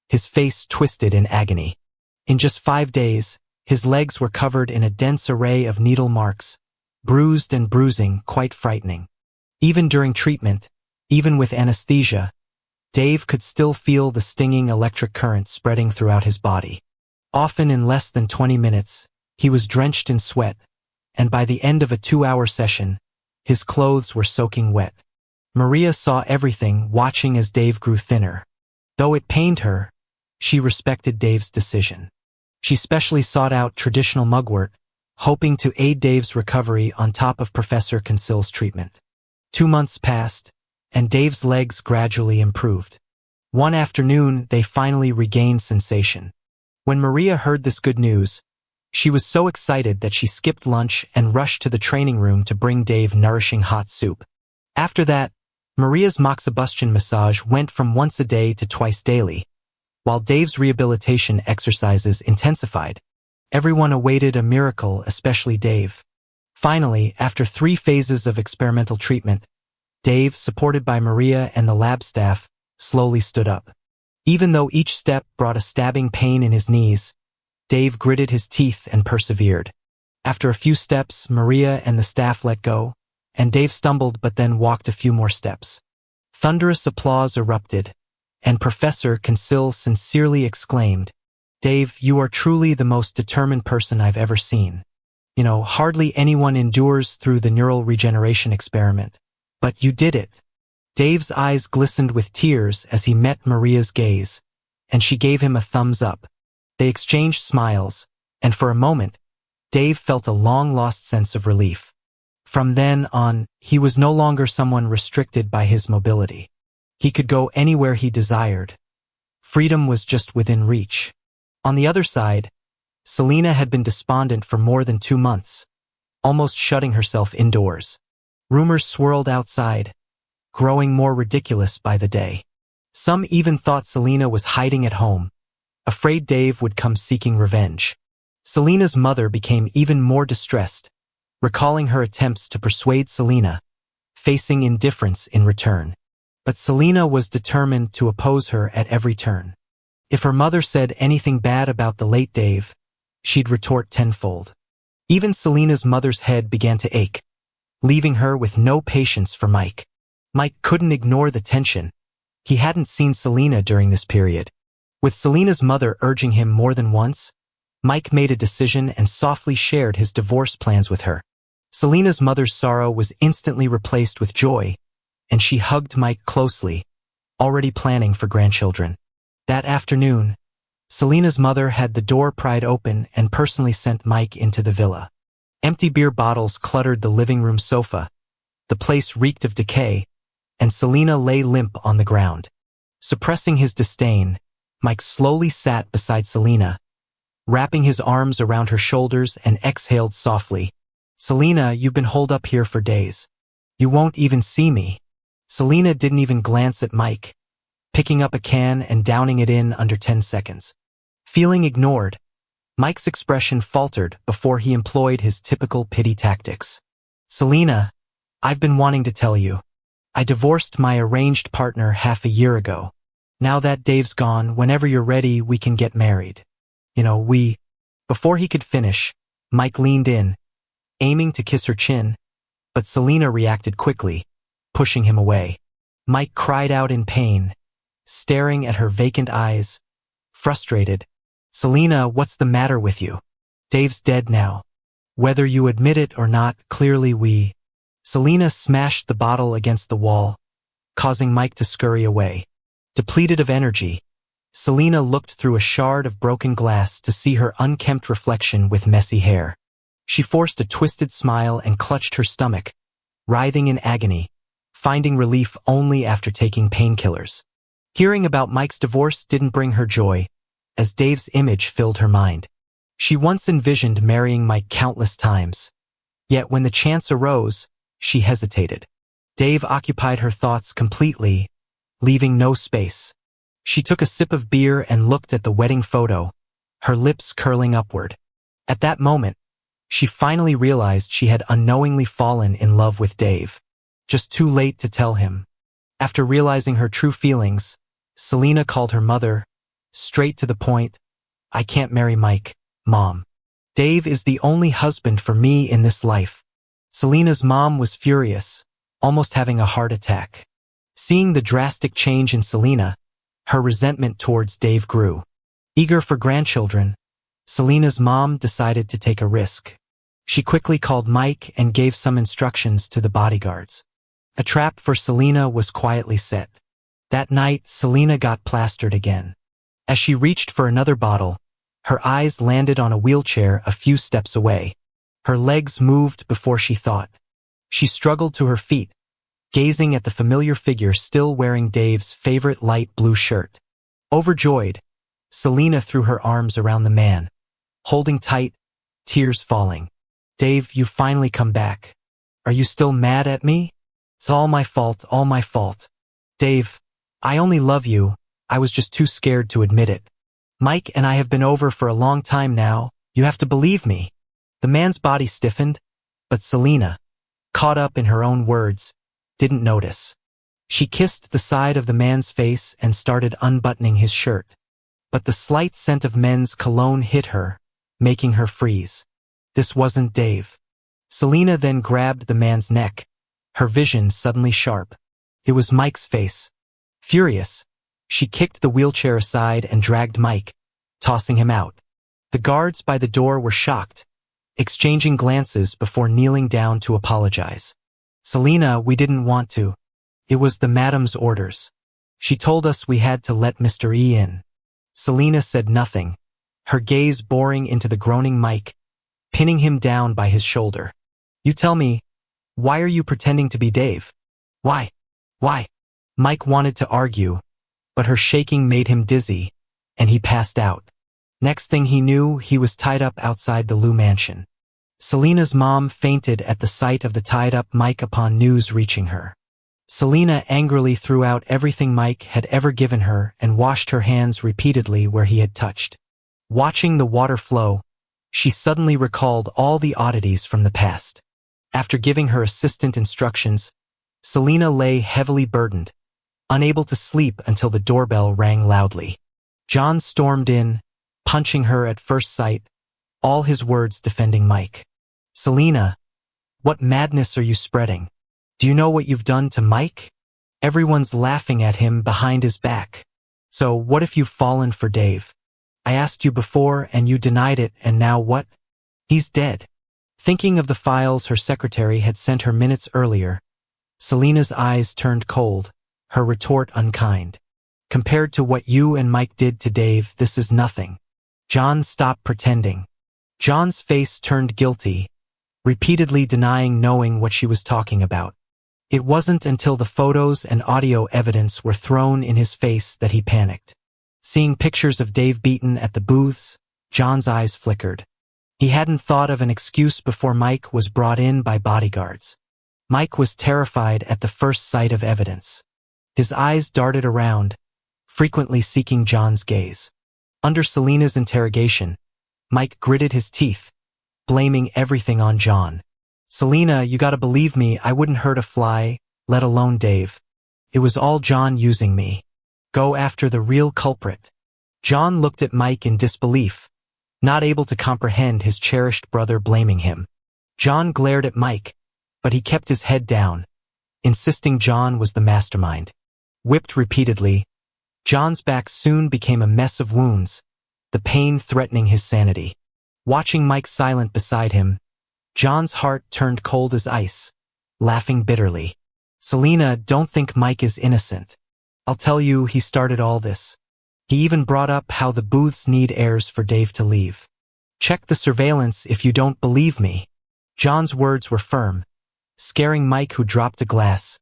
his face twisted in agony. In just 5 days, his legs were covered in a dense array of needle marks, bruised and bruising, quite frightening. Even during treatment, even with anesthesia, Dave could still feel the stinging electric current spreading throughout his body. Often in less than 20 minutes, he was drenched in sweat, and by the end of a 2-hour session, his clothes were soaking wet. Maria saw everything, watching as Dave grew thinner. Though it pained her, she respected Dave's decision. She specially sought out traditional mugwort, hoping to aid Dave's recovery on top of Professor Consil's treatment. 2 months passed, and Dave's legs gradually improved. One afternoon, they finally regained sensation. When Maria heard this good news, she was so excited that she skipped lunch and rushed to the training room to bring Dave nourishing hot soup. After that, Maria's moxibustion massage went from once a day to twice daily, while Dave's rehabilitation exercises intensified. Everyone awaited a miracle, especially Dave. Finally, after 3 phases of experimental treatment, Dave, supported by Maria and the lab staff, slowly stood up. Even though each step brought a stabbing pain in his knees, Dave gritted his teeth and persevered. After a few steps, Maria and the staff let go, and Dave stumbled but then walked a few more steps. Thunderous applause erupted, and Professor Consil sincerely exclaimed, "Dave, you are truly the most determined person I've ever seen. Hardly anyone endures through the neural regeneration experiment. But you did it." Dave's eyes glistened with tears as he met Maria's gaze, and she gave him a thumbs up. They exchanged smiles, and for a moment, Dave felt a long-lost sense of relief. From then on, he was no longer someone restricted by his mobility. He could go anywhere he desired. Freedom was just within reach. On the other side, Selena had been despondent for more than 2 months, almost shutting herself indoors. Rumors swirled outside, growing more ridiculous by the day. Some even thought Selena was hiding at home, afraid Dave would come seeking revenge. Selena's mother became even more distressed, recalling her attempts to persuade Selena, facing indifference in return. But Selena was determined to oppose her at every turn. If her mother said anything bad about the late Dave, she'd retort tenfold. Even Selena's mother's head began to ache, leaving her with no patience for Mike. Mike couldn't ignore the tension. He hadn't seen Selena during this period. With Selena's mother urging him more than once, Mike made a decision and softly shared his divorce plans with her. Selena's mother's sorrow was instantly replaced with joy, and she hugged Mike closely, already planning for grandchildren. That afternoon, Selena's mother had the door pried open and personally sent Mike into the villa. Empty beer bottles cluttered the living room sofa. The place reeked of decay, and Selena lay limp on the ground. Suppressing his disdain, Mike slowly sat beside Selena, wrapping his arms around her shoulders and exhaled softly. "Selena, you've been holed up here for days. You won't even see me." Selena didn't even glance at Mike, picking up a can and downing it in under 10 seconds. Feeling ignored, Mike's expression faltered before he employed his typical pity tactics. "Selena, I've been wanting to tell you. I divorced my arranged partner half a year ago. Now that Dave's gone, whenever you're ready, we can get married. We..." Before he could finish, Mike leaned in, aiming to kiss her chin, but Selena reacted quickly, pushing him away. Mike cried out in pain, staring at her vacant eyes, frustrated. "Selena, what's the matter with you? Dave's dead now. Whether you admit it or not, clearly we..." Selena smashed the bottle against the wall, causing Mike to scurry away. Depleted of energy, Selena looked through a shard of broken glass to see her unkempt reflection with messy hair. She forced a twisted smile and clutched her stomach, writhing in agony, finding relief only after taking painkillers. Hearing about Mike's divorce didn't bring her joy, as Dave's image filled her mind. She once envisioned marrying Mike countless times. Yet when the chance arose, She hesitated. Dave occupied her thoughts completely, leaving no space. She took a sip of beer and looked at the wedding photo, her lips curling upward. At that moment, she finally realized she had unknowingly fallen in love with Dave. Just too late to tell him. After realizing her true feelings, Selena called her mother, straight to the point. "I can't marry Mike, Mom. Dave is the only husband for me in this life." Selena's mom was furious, almost having a heart attack. Seeing the drastic change in Selena, her resentment towards Dave grew. Eager for grandchildren, Selena's mom decided to take a risk. She quickly called Mike and gave some instructions to the bodyguards. A trap for Selena was quietly set. That night, Selena got plastered again. As she reached for another bottle, her eyes landed on a wheelchair a few steps away. Her legs moved before she thought. She struggled to her feet, gazing at the familiar figure still wearing Dave's favorite light blue shirt. Overjoyed, Selena threw her arms around the man, holding tight, tears falling. "Dave, you finally come back. Are you still mad at me? It's all my fault, all my fault. Dave, I only love you, I was just too scared to admit it. Mike and I have been over for a long time now, you have to believe me." The man's body stiffened, but Selena, caught up in her own words, didn't notice. She kissed the side of the man's face and started unbuttoning his shirt. But the slight scent of men's cologne hit her, making her freeze. This wasn't Dave. Selena then grabbed the man's neck, her vision suddenly sharp. It was Mike's face. Furious, she kicked the wheelchair aside and dragged Mike, tossing him out. The guards by the door were shocked, exchanging glances before kneeling down to apologize. "Selena, we didn't want to. It was the madam's orders. She told us we had to let Mr. E in." Selena said nothing, her gaze boring into the groaning Mike, pinning him down by his shoulder. "You tell me, why are you pretending to be Dave? Why? Why?" Mike wanted to argue, but her shaking made him dizzy, and he passed out. Next thing he knew, he was tied up outside the Liu mansion. Selena's mom fainted at the sight of the tied-up Mike upon news reaching her. Selena angrily threw out everything Mike had ever given her and washed her hands repeatedly where he had touched. Watching the water flow, she suddenly recalled all the oddities from the past. After giving her assistant instructions, Selena lay heavily burdened, unable to sleep until the doorbell rang loudly. John stormed in, punching her at first sight, all his words defending Mike. "Selena, what madness are you spreading? Do you know what you've done to Mike? Everyone's laughing at him behind his back. So what if you've fallen for Dave? I asked you before and you denied it, and now what? He's dead." Thinking of the files her secretary had sent her minutes earlier, Selena's eyes turned cold, her retort unkind. "Compared to what you and Mike did to Dave, this is nothing. John, stop pretending." John's face turned guilty, repeatedly denying knowing what she was talking about. It wasn't until the photos and audio evidence were thrown in his face that he panicked. Seeing pictures of Dave beaten at the booths, John's eyes flickered. He hadn't thought of an excuse before Mike was brought in by bodyguards. Mike was terrified at the first sight of evidence. His eyes darted around, frequently seeking John's gaze. Under Selena's interrogation, Mike gritted his teeth, blaming everything on John. "Selena, you gotta believe me, I wouldn't hurt a fly, let alone Dave. It was all John using me. Go after the real culprit." John looked at Mike in disbelief, not able to comprehend his cherished brother blaming him. John glared at Mike, but he kept his head down, insisting John was the mastermind. Whipped repeatedly, John's back soon became a mess of wounds, the pain threatening his sanity. Watching Mike silent beside him, John's heart turned cold as ice, laughing bitterly. "Selena, don't think Mike is innocent. I'll tell you, he started all this. He even brought up how the booths need heirs for Dave to leave. Check the surveillance if you don't believe me." John's words were firm, scaring Mike, who dropped a glass,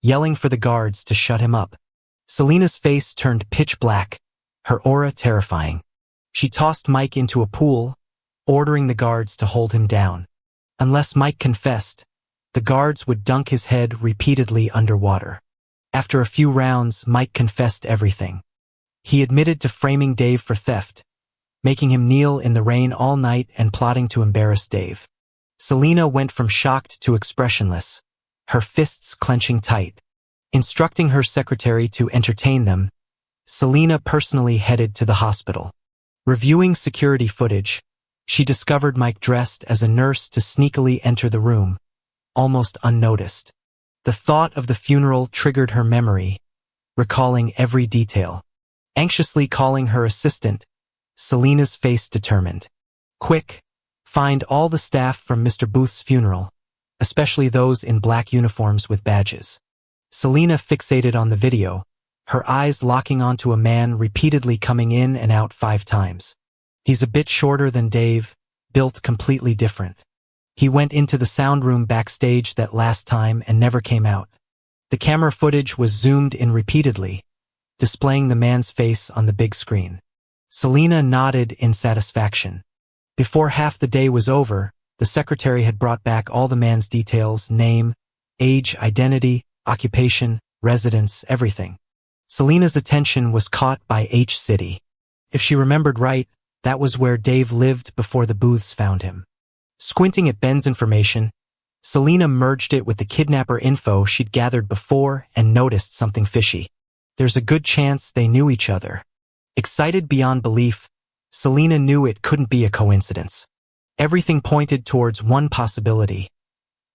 yelling for the guards to shut him up. Selena's face turned pitch black, her aura terrifying. She tossed Mike into a pool, ordering the guards to hold him down. Unless Mike confessed, The guards would dunk his head repeatedly underwater. After a few rounds, Mike confessed everything. He admitted to framing Dave for theft, making him kneel in the rain all night and plotting to embarrass Dave. Selena went from shocked to expressionless, her fists clenching tight. Instructing her secretary to entertain them, Selena personally headed to the hospital. Reviewing security footage, she discovered Mike dressed as a nurse to sneakily enter the room, almost unnoticed. The thought of the funeral triggered her memory, recalling every detail. Anxiously calling her assistant, Selena's face determined. "Quick, find all the staff from Mr. Booth's funeral, especially those in black uniforms with badges." Selena fixated on the video, her eyes locking onto a man repeatedly coming in and out 5 times. He's a bit shorter than Dave, built completely different. He went into the sound room backstage that last time and never came out. The camera footage was zoomed in repeatedly, displaying the man's face on the big screen. Selena nodded in satisfaction. Before half the day was over, the secretary had brought back all the man's details: name, age, identity, occupation, residence, everything. Selena's attention was caught by H City. If she remembered right, that was where Dave lived before the Booths found him. Squinting at Ben's information, Selena merged it with the kidnapper info she'd gathered before and noticed something fishy. There's a good chance they knew each other. Excited beyond belief, Selena knew it couldn't be a coincidence. Everything pointed towards one possibility.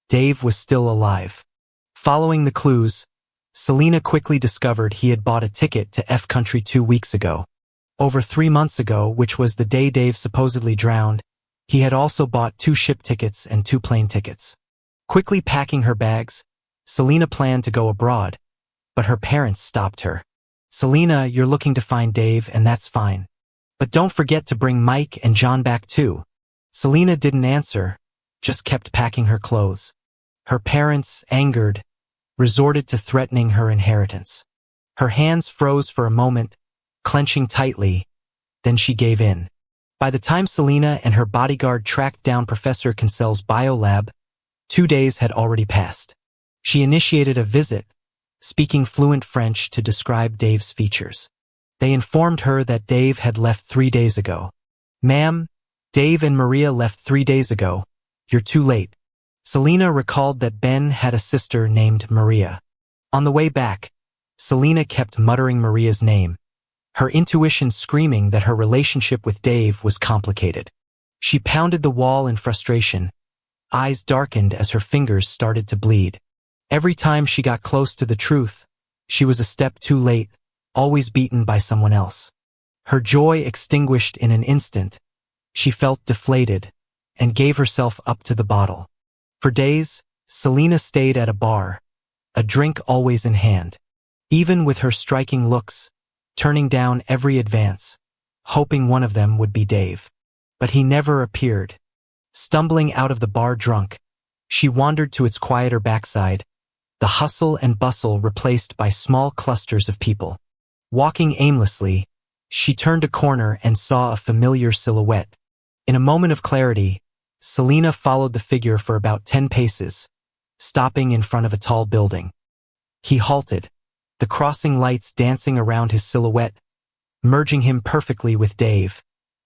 Dave was still alive. Following the clues, Selena quickly discovered he had bought a ticket to F Country 2 weeks ago. Over 3 months ago, which was the day Dave supposedly drowned, he had also bought 2 ship tickets and 2 plane tickets. Quickly packing her bags, Selena planned to go abroad, but her parents stopped her. "Selena, you're looking to find Dave, and that's fine. But don't forget to bring Mike and John back too." Selena didn't answer, just kept packing her clothes. Her parents, angered, resorted to threatening her inheritance. Her hands froze for a moment, clenching tightly, then she gave in. By the time Selena and her bodyguard tracked down Professor Kinsell's biolab, 2 days had already passed. She initiated a visit, speaking fluent French to describe Dave's features. They informed her that Dave had left 3 days ago. "Ma'am, Dave and Maria left 3 days ago. You're too late." Selena recalled that Ben had a sister named Maria. On the way back, Selena kept muttering Maria's name, her intuition screaming that her relationship with Dave was complicated. She pounded the wall in frustration, eyes darkened as her fingers started to bleed. Every time she got close to the truth, she was a step too late, always beaten by someone else. Her joy extinguished in an instant. She felt deflated and gave herself up to the bottle. For days, Selena stayed at a bar, a drink always in hand. Even with her striking looks, turning down every advance, hoping one of them would be Dave. But he never appeared. Stumbling out of the bar drunk, she wandered to its quieter backside, the hustle and bustle replaced by small clusters of people. Walking aimlessly, she turned a corner and saw a familiar silhouette. In a moment of clarity, Selena followed the figure for about 10 paces, stopping in front of a tall building. He halted, the crossing lights dancing around his silhouette, merging him perfectly with Dave,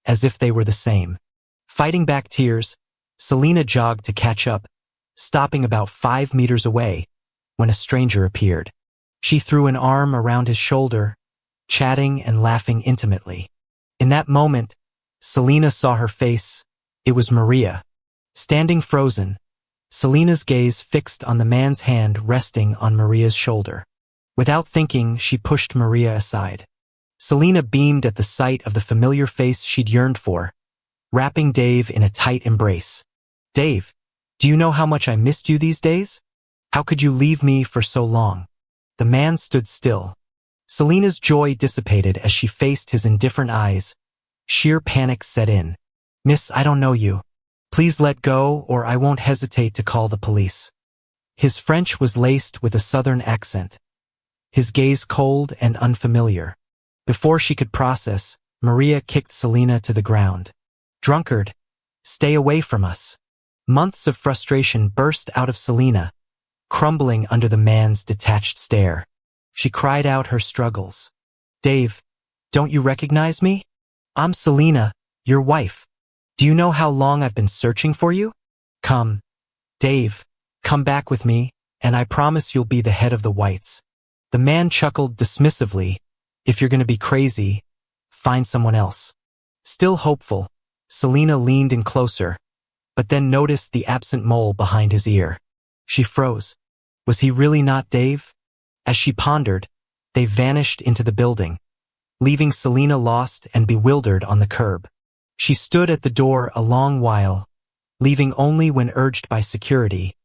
as if they were the same. Fighting back tears, Selena jogged to catch up, stopping about 5 meters away, when a stranger appeared. She threw an arm around his shoulder, chatting and laughing intimately. In that moment, Selena saw her face. It was Maria. Standing frozen, Selena's gaze fixed on the man's hand resting on Maria's shoulder. Without thinking, she pushed Maria aside. Selena beamed at the sight of the familiar face she'd yearned for, wrapping Dave in a tight embrace. "Dave, do you know how much I missed you these days? How could you leave me for so long?" The man stood still. Selena's joy dissipated as she faced his indifferent eyes. Sheer panic set in. "Miss, I don't know you. Please let go or I won't hesitate to call the police." His French was laced with a southern accent, his gaze cold and unfamiliar. Before she could process, Maria kicked Selena to the ground. "Drunkard, stay away from us." Months of frustration burst out of Selena, crumbling under the man's detached stare. She cried out her struggles. "Dave, don't you recognize me? I'm Selena, your wife. Do you know how long I've been searching for you? Come, Dave, come back with me, and I promise you'll be the head of the whites." The man chuckled dismissively. "If you're going to be crazy, find someone else." Still hopeful, Selena leaned in closer, but then noticed the absent mole behind his ear. She froze. Was he really not Dave? As she pondered, they vanished into the building, leaving Selena lost and bewildered on the curb. She stood at the door a long while, leaving only when urged by security,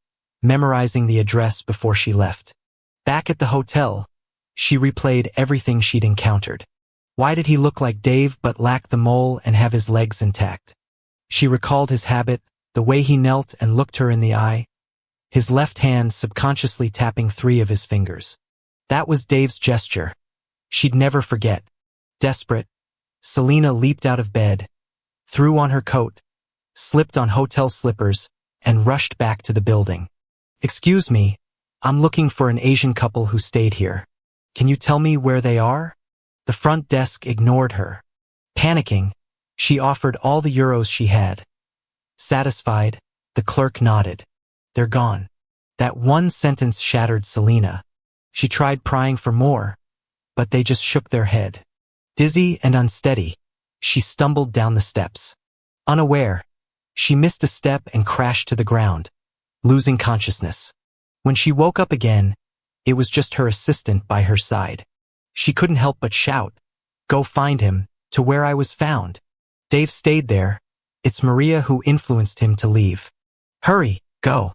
memorizing the address before she left. Back at the hotel, she replayed everything she'd encountered. Why did he look like Dave but lack the mole and have his legs intact? She recalled his habit, the way he knelt and looked her in the eye, his left hand subconsciously tapping 3 of his fingers. That was Dave's gesture. She'd never forget. Desperate, Selena leaped out of bed, threw on her coat, slipped on hotel slippers, and rushed back to the building. "Excuse me, I'm looking for an Asian couple who stayed here. Can you tell me where they are?" The front desk ignored her. Panicking, she offered all the euros she had. Satisfied, the clerk nodded. "They're gone." That one sentence shattered Selena. She tried prying for more, but they just shook their head. Dizzy and unsteady, she stumbled down the steps. Unaware, she missed a step and crashed to the ground, losing consciousness. When she woke up again, it was just her assistant by her side. She couldn't help but shout, "Go find him, to where I was found." Dave stayed there. It's Maria who influenced him to leave. "Hurry, go."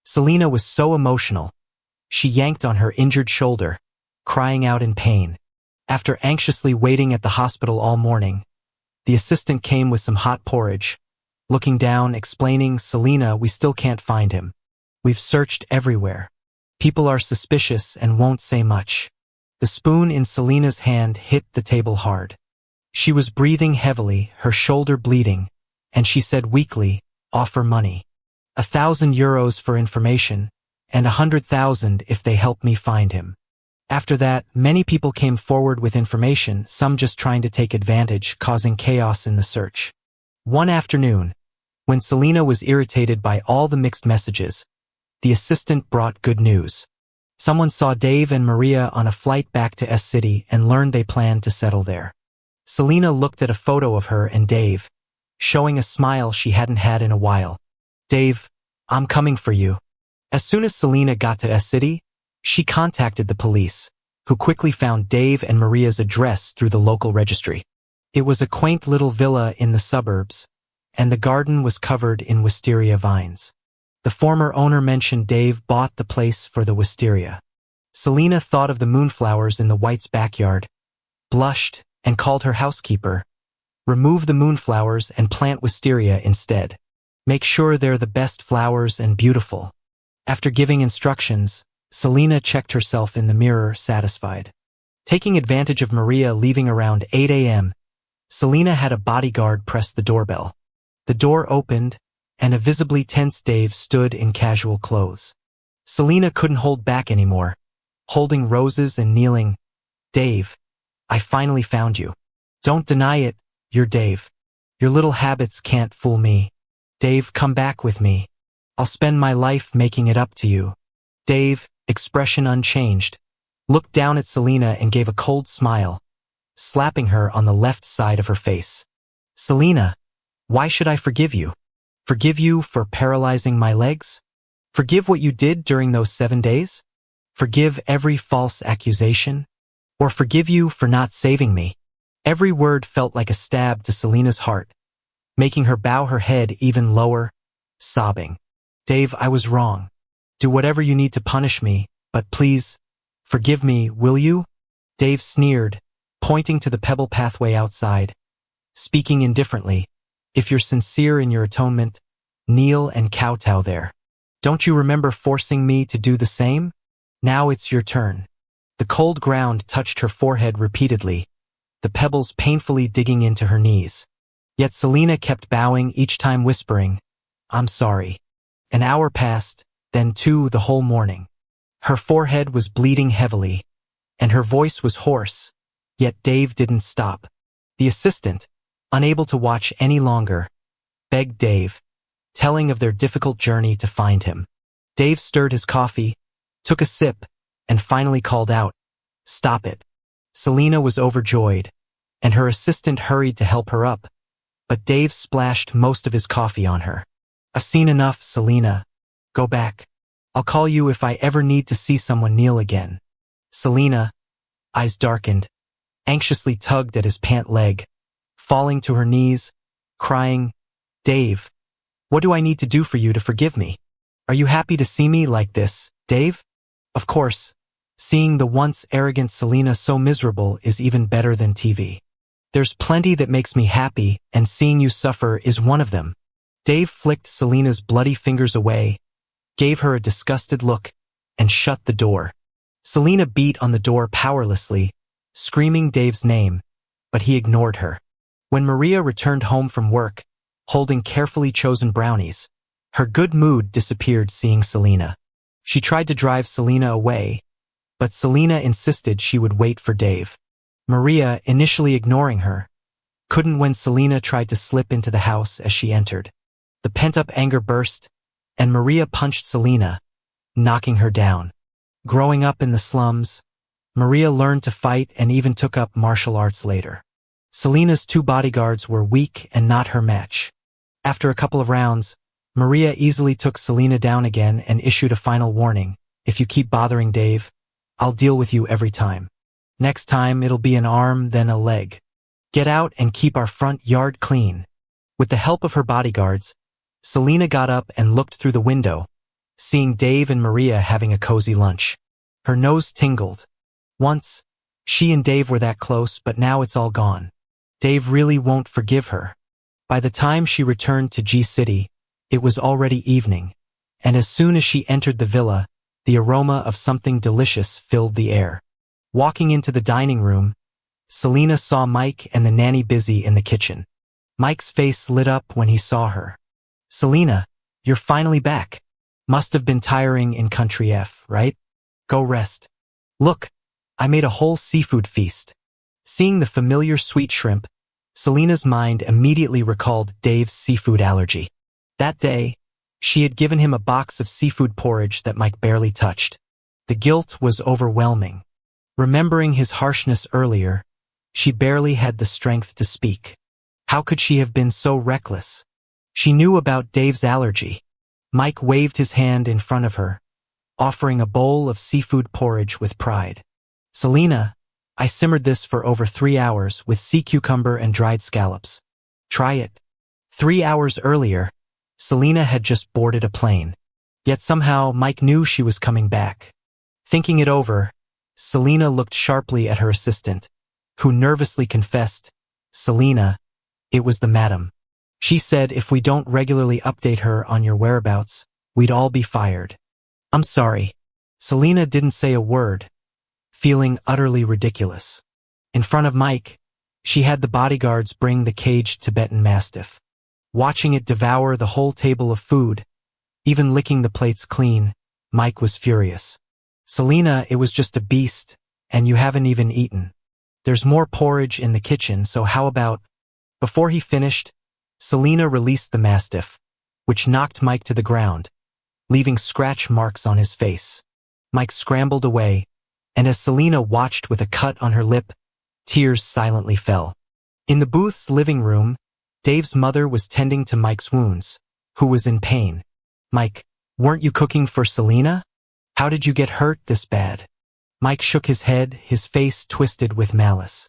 Selena was so emotional. She yanked on her injured shoulder, crying out in pain. After anxiously waiting at the hospital all morning, the assistant came with some hot porridge, looking down, explaining, "Selena, we still can't find him. We've searched everywhere. People are suspicious and won't say much." The spoon in Selena's hand hit the table hard. She was breathing heavily, her shoulder bleeding, and she said weakly, "Offer money. 1,000 euros for information, and 100,000 if they help me find him." After that, many people came forward with information, some just trying to take advantage, causing chaos in the search. One afternoon, when Selena was irritated by all the mixed messages, the assistant brought good news. Someone saw Dave and Maria on a flight back to S-City and learned they planned to settle there. Selena looked at a photo of her and Dave, showing a smile she hadn't had in a while. "Dave, I'm coming for you." As soon as Selena got to S-City, she contacted the police, who quickly found Dave and Maria's address through the local registry. It was a quaint little villa in the suburbs, and the garden was covered in wisteria vines. The former owner mentioned Dave bought the place for the wisteria. Selena thought of the moonflowers in the White's backyard, blushed, and called her housekeeper. "Remove the moonflowers and plant wisteria instead. Make sure they're the best flowers and beautiful." After giving instructions, Selena checked herself in the mirror, satisfied. Taking advantage of Maria leaving around 8 a.m., Selena had a bodyguard press the doorbell. The door opened, and a visibly tense Dave stood in casual clothes. Selena couldn't hold back anymore, holding roses and kneeling. "Dave, I finally found you. Don't deny it, you're Dave. Your little habits can't fool me. Dave, come back with me. I'll spend my life making it up to you." Dave, expression unchanged, looked down at Selena and gave a cold smile, slapping her on the left side of her face. "Selena, why should I forgive you? Forgive you for paralyzing my legs? Forgive what you did during those 7 days? Forgive every false accusation? Or forgive you for not saving me?" Every word felt like a stab to Selena's heart, making her bow her head even lower, sobbing. "Dave, I was wrong. Do whatever you need to punish me, but please, forgive me, will you?" Dave sneered, pointing to the pebble pathway outside, speaking indifferently. "If you're sincere in your atonement, kneel and kowtow there. Don't you remember forcing me to do the same? Now it's your turn." The cold ground touched her forehead repeatedly, the pebbles painfully digging into her knees. Yet Selena kept bowing, each time whispering, "I'm sorry." An hour passed, then two, the whole morning. Her forehead was bleeding heavily, and her voice was hoarse, yet Dave didn't stop. The assistant, unable to watch any longer, begged Dave, telling of their difficult journey to find him. Dave stirred his coffee, took a sip, and finally called out, "Stop it." Selena was overjoyed, and her assistant hurried to help her up, but Dave splashed most of his coffee on her. "I've seen enough, Selena. Go back. I'll call you if I ever need to see someone kneel again." Selena, eyes darkened, anxiously tugged at his pant leg, falling to her knees, crying, "Dave, what do I need to do for you to forgive me? Are you happy to see me like this, Dave?" Of course, seeing the once arrogant Selena so miserable is even better than TV. "There's plenty that makes me happy, and seeing you suffer is one of them." Dave flicked Selena's bloody fingers away, gave her a disgusted look, and shut the door. Selena beat on the door powerlessly, screaming Dave's name, but he ignored her. When Maria returned home from work, holding carefully chosen brownies, her good mood disappeared seeing Selena. She tried to drive Selena away, but Selena insisted she would wait for Dave. Maria, initially ignoring her, couldn't when Selena tried to slip into the house as she entered. The pent-up anger burst, and Maria punched Selena, knocking her down. Growing up in the slums, Maria learned to fight and even took up martial arts later. Selena's two bodyguards were weak and not her match. After a couple of rounds, Maria easily took Selena down again and issued a final warning: "If you keep bothering Dave, I'll deal with you every time. Next time it'll be an arm, then a leg. Get out and keep our front yard clean." With the help of her bodyguards, Selena got up and looked through the window, seeing Dave and Maria having a cozy lunch. Her nose tingled. Once, she and Dave were that close, but now it's all gone. Dave really won't forgive her. By the time she returned to G-City, it was already evening, and as soon as she entered the villa, the aroma of something delicious filled the air. Walking into the dining room, Selena saw Mike and the nanny busy in the kitchen. Mike's face lit up when he saw her. "Selena, you're finally back. Must have been tiring in Country F, right? Go rest. Look, I made a whole seafood feast." Seeing the familiar sweet shrimp, Selena's mind immediately recalled Dave's seafood allergy. That day, she had given him a box of seafood porridge that Mike barely touched. The guilt was overwhelming. Remembering his harshness earlier, she barely had the strength to speak. How could she have been so reckless? She knew about Dave's allergy. Mike waved his hand in front of her, offering a bowl of seafood porridge with pride. "Selena, I simmered this for over 3 hours with sea cucumber and dried scallops. Try it." 3 hours earlier, Selena had just boarded a plane. Yet somehow Mike knew she was coming back. Thinking it over, Selena looked sharply at her assistant, who nervously confessed, "Selena, it was the madam. She said if we don't regularly update her on your whereabouts, we'd all be fired." "I'm sorry." Selena didn't say a word, feeling utterly ridiculous. In front of Mike, she had the bodyguards bring the caged Tibetan Mastiff. Watching it devour the whole table of food, even licking the plates clean, Mike was furious. "Selena, it was just a beast, and you haven't even eaten. There's more porridge in the kitchen, so how about—" Before he finished, Selena released the Mastiff, which knocked Mike to the ground, leaving scratch marks on his face. Mike scrambled away, and as Selena watched with a cut on her lip, tears silently fell. In the booth's living room, Dave's mother was tending to Mike's wounds, who was in pain. "Mike, weren't you cooking for Selena? How did you get hurt this bad?" Mike shook his head, his face twisted with malice.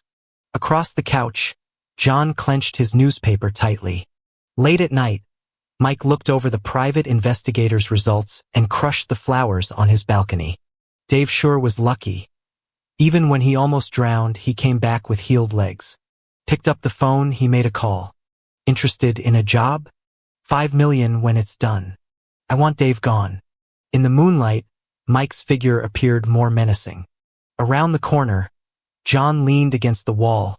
Across the couch, John clenched his newspaper tightly. Late at night, Mike looked over the private investigator's results and crushed the flowers on his balcony. Dave sure was lucky. Even when he almost drowned, he came back with healed legs. Picked up the phone, he made a call. "Interested in a job? $5 million when it's done. I want Dave gone." In the moonlight, Mike's figure appeared more menacing. Around the corner, John leaned against the wall,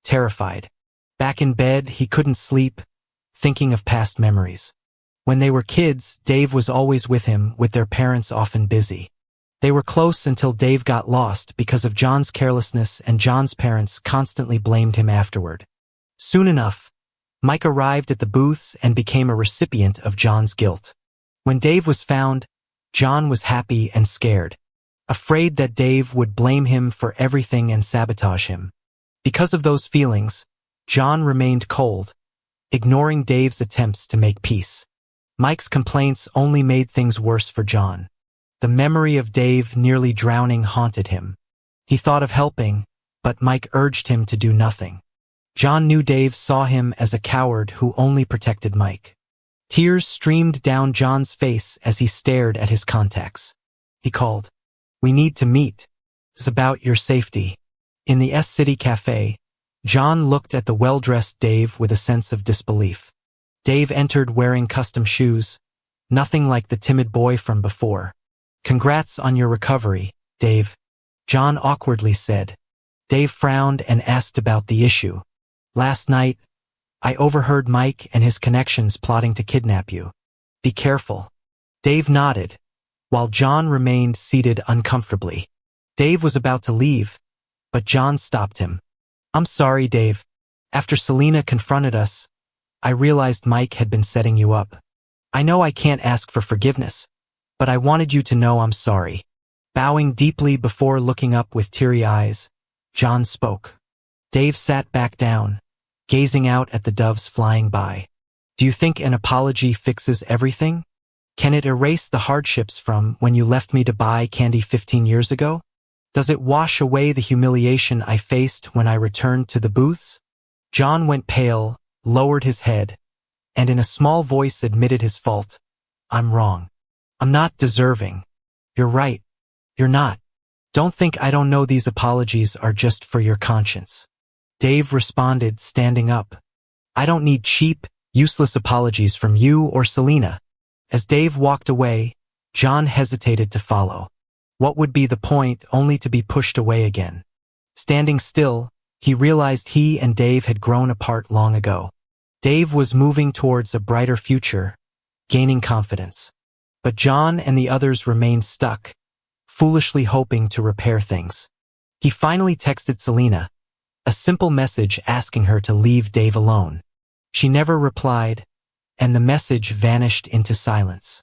terrified. Back in bed, he couldn't sleep, thinking of past memories. When they were kids, Dave was always with him, with their parents often busy. They were close until Dave got lost because of John's carelessness, and John's parents constantly blamed him afterward. Soon enough, Mike arrived at the booths and became a recipient of John's guilt. When Dave was found, John was happy and scared, afraid that Dave would blame him for everything and sabotage him. Because of those feelings, John remained cold, ignoring Dave's attempts to make peace. Mike's complaints only made things worse for John. The memory of Dave nearly drowning haunted him. He thought of helping, but Mike urged him to do nothing. John knew Dave saw him as a coward who only protected Mike. Tears streamed down John's face as he stared at his contacts. He called, "We need to meet. It's about your safety." In the S-City Cafe, John looked at the well-dressed Dave with a sense of disbelief. Dave entered wearing custom shoes, nothing like the timid boy from before. "Congrats on your recovery, Dave," John awkwardly said. Dave frowned and asked about the issue. "Last night, I overheard Mike and his connections plotting to kidnap you. Be careful." Dave nodded, while John remained seated uncomfortably. Dave was about to leave, but John stopped him. "I'm sorry, Dave. After Selena confronted us, I realized Mike had been setting you up. I know I can't ask for forgiveness, but I wanted you to know I'm sorry." Bowing deeply before looking up with teary eyes, John spoke. Dave sat back down, gazing out at the doves flying by. "Do you think an apology fixes everything? Can it erase the hardships from when you left me to buy candy 15 years ago? Does it wash away the humiliation I faced when I returned to the booths?" John went pale, lowered his head, and in a small voice admitted his fault. "I'm wrong. I'm not deserving." "You're right. You're not. Don't think I don't know these apologies are just for your conscience." Dave responded, standing up. "I don't need cheap, useless apologies from you or Selena." As Dave walked away, John hesitated to follow. What would be the point, only to be pushed away again? Standing still, he realized he and Dave had grown apart long ago. Dave was moving towards a brighter future, gaining confidence. But John and the others remained stuck, foolishly hoping to repair things. He finally texted Selena, a simple message asking her to leave Dave alone. She never replied, and the message vanished into silence.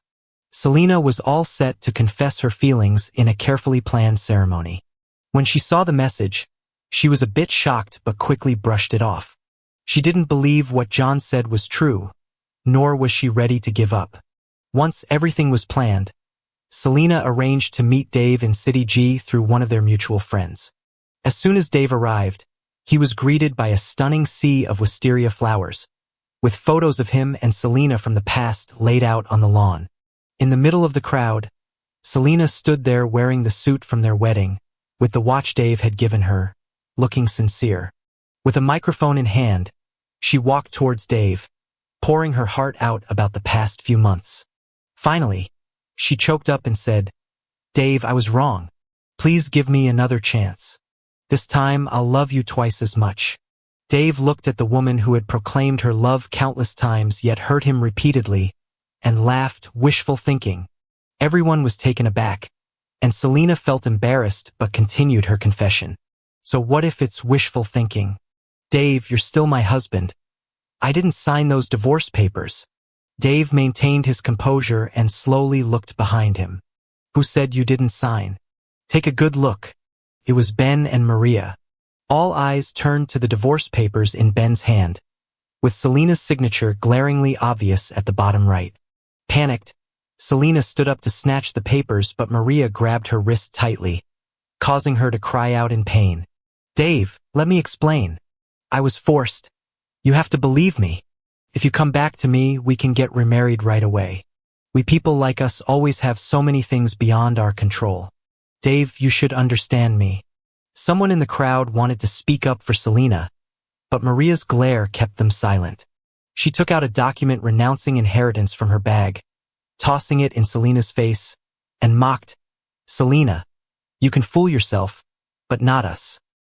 Selena was all set to confess her feelings in a carefully planned ceremony. When she saw the message, she was a bit shocked but quickly brushed it off. She didn't believe what John said was true, nor was she ready to give up. Once everything was planned, Selena arranged to meet Dave in City G through one of their mutual friends. As soon as Dave arrived, he was greeted by a stunning sea of wisteria flowers, with photos of him and Selena from the past laid out on the lawn. In the middle of the crowd, Selena stood there wearing the suit from their wedding, with the watch Dave had given her, looking sincere. With a microphone in hand, she walked towards Dave, pouring her heart out about the past few months. Finally, she choked up and said, "Dave, I was wrong. Please give me another chance. This time I'll love you twice as much." Dave looked at the woman who had proclaimed her love countless times yet hurt him repeatedly, and laughed, wishful thinking. Everyone was taken aback, and Selena felt embarrassed but continued her confession. "So what if it's wishful thinking? Dave, you're still my husband. I didn't sign those divorce papers." Dave maintained his composure and slowly looked behind him. "Who said you didn't sign? Take a good look." It was Ben and Maria. All eyes turned to the divorce papers in Ben's hand, with Selena's signature glaringly obvious at the bottom right. Panicked, Selena stood up to snatch the papers, but Maria grabbed her wrist tightly, causing her to cry out in pain. "Dave, let me explain. I was forced. You have to believe me. If you come back to me, we can get remarried right away. We people like us always have so many things beyond our control. Dave, you should understand me." Someone in the crowd wanted to speak up for Selena, but Maria's glare kept them silent. She took out a document renouncing inheritance from her bag, tossing it in Selena's face, and mocked, "Selena, you can fool yourself, but not us.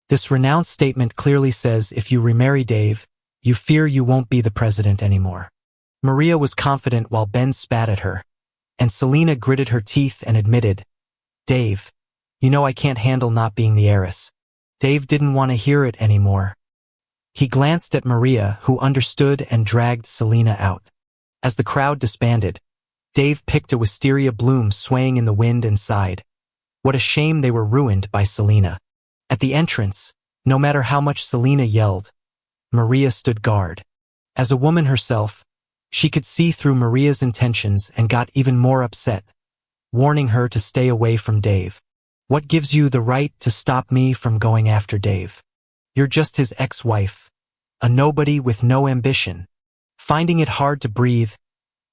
This renounce statement clearly says if you remarry Dave, you fear you won't be the president anymore." Maria was confident while Ben spat at her, and Selena gritted her teeth and admitted, "Dave, you know I can't handle not being the heiress." Dave didn't want to hear it anymore. He glanced at Maria, who understood, and dragged Selena out. As the crowd disbanded, Dave picked a wisteria bloom swaying in the wind and sighed. What a shame they were ruined by Selena. At the entrance, no matter how much Selena yelled, Maria stood guard. As a woman herself, she could see through Maria's intentions and got even more upset, warning her to stay away from Dave. "What gives you the right to stop me from going after Dave? You're just his ex-wife, a nobody with no ambition." Finding it hard to breathe,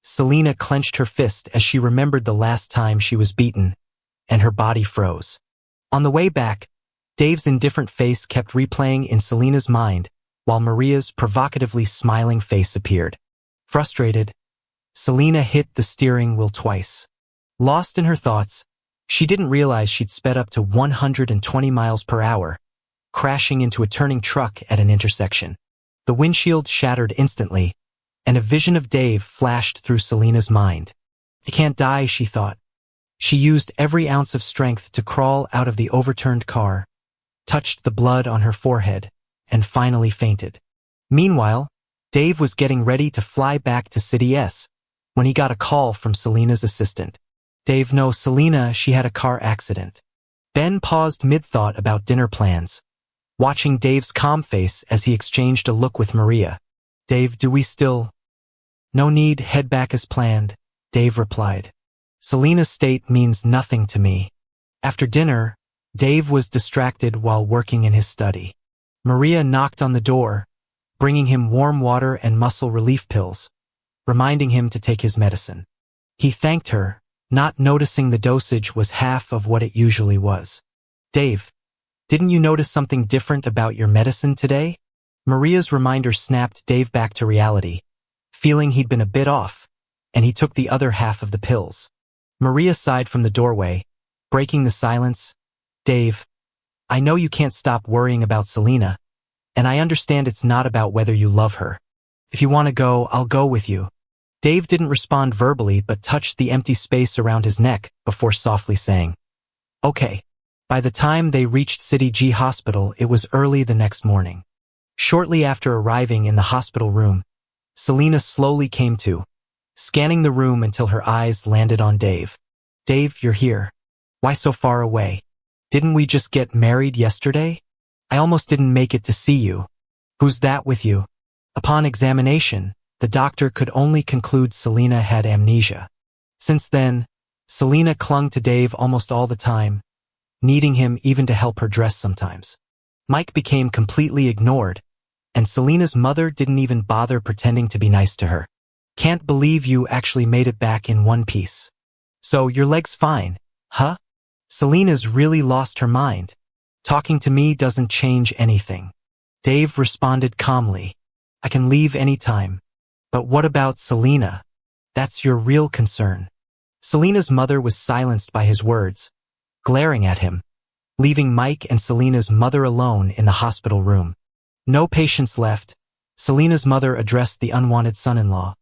Selena clenched her fist as she remembered the last time she was beaten, and her body froze. On the way back, Dave's indifferent face kept replaying in Selena's mind, while Maria's provocatively smiling face appeared. Frustrated, Selena hit the steering wheel twice. Lost in her thoughts, she didn't realize she'd sped up to 120 miles per hour, crashing into a turning truck at an intersection. The windshield shattered instantly, and a vision of Dave flashed through Selena's mind. "I can't die," she thought. She used every ounce of strength to crawl out of the overturned car, touched the blood on her forehead, and finally fainted. Meanwhile, Dave was getting ready to fly back to City S when he got a call from Selena's assistant. "Dave, no, Selena, she had a car accident." Ben paused mid-thought about dinner plans, watching Dave's calm face as he exchanged a look with Maria. "Dave, do we still—" "No need, head back as planned," Dave replied. "Selena's state means nothing to me." After dinner, Dave was distracted while working in his study. Maria knocked on the door, bringing him warm water and muscle relief pills, reminding him to take his medicine. He thanked her, not noticing the dosage was half of what it usually was. "Dave, didn't you notice something different about your medicine today?" Maria's reminder snapped Dave back to reality, feeling he'd been a bit off, and he took the other half of the pills. Maria sighed from the doorway, breaking the silence. "Dave, I know you can't stop worrying about Selena, and I understand it's not about whether you love her. If you want to go, I'll go with you." Dave didn't respond verbally but touched the empty space around his neck before softly saying, "Okay." By the time they reached City G Hospital, it was early the next morning. Shortly after arriving in the hospital room, Selena slowly came to, scanning the room until her eyes landed on Dave. "Dave, you're here. Why so far away? Didn't we just get married yesterday? I almost didn't make it to see you. Who's that with you?" Upon examination, the doctor could only conclude Selena had amnesia. Since then, Selena clung to Dave almost all the time, needing him even to help her dress sometimes. Mike became completely ignored, and Selena's mother didn't even bother pretending to be nice to her. "Can't believe you actually made it back in one piece. So your leg's fine, huh?" Selena's really lost her mind. "Talking to me doesn't change anything." Dave responded calmly. "I can leave anytime. But what about Selena? That's your real concern." Selena's mother was silenced by his words, glaring at him, leaving Mike and Selena's mother alone in the hospital room. No patience left, Selena's mother addressed the unwanted son-in-law,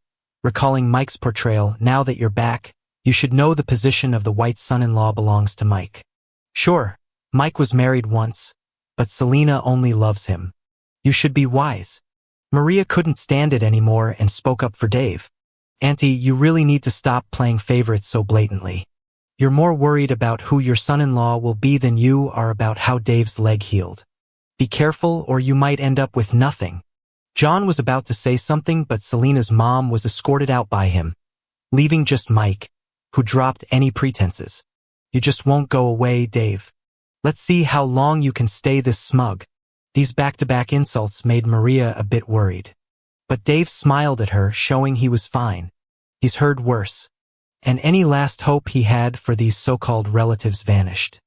recalling Mike's portrayal. "Now that you're back, you should know the position of the white son-in-law belongs to Mike. Sure, Mike was married once, but Selena only loves him. You should be wise." Maria couldn't stand it anymore and spoke up for Dave. "Auntie, you really need to stop playing favorites so blatantly. You're more worried about who your son-in-law will be than you are about how Dave's leg healed. Be careful or you might end up with nothing." John was about to say something, but Selena's mom was escorted out by him, leaving just Mike, who dropped any pretenses. "You just won't go away, Dave. Let's see how long you can stay this smug." These back-to-back insults made Maria a bit worried. But Dave smiled at her, showing he was fine. He's heard worse. And any last hope he had for these so-called relatives vanished.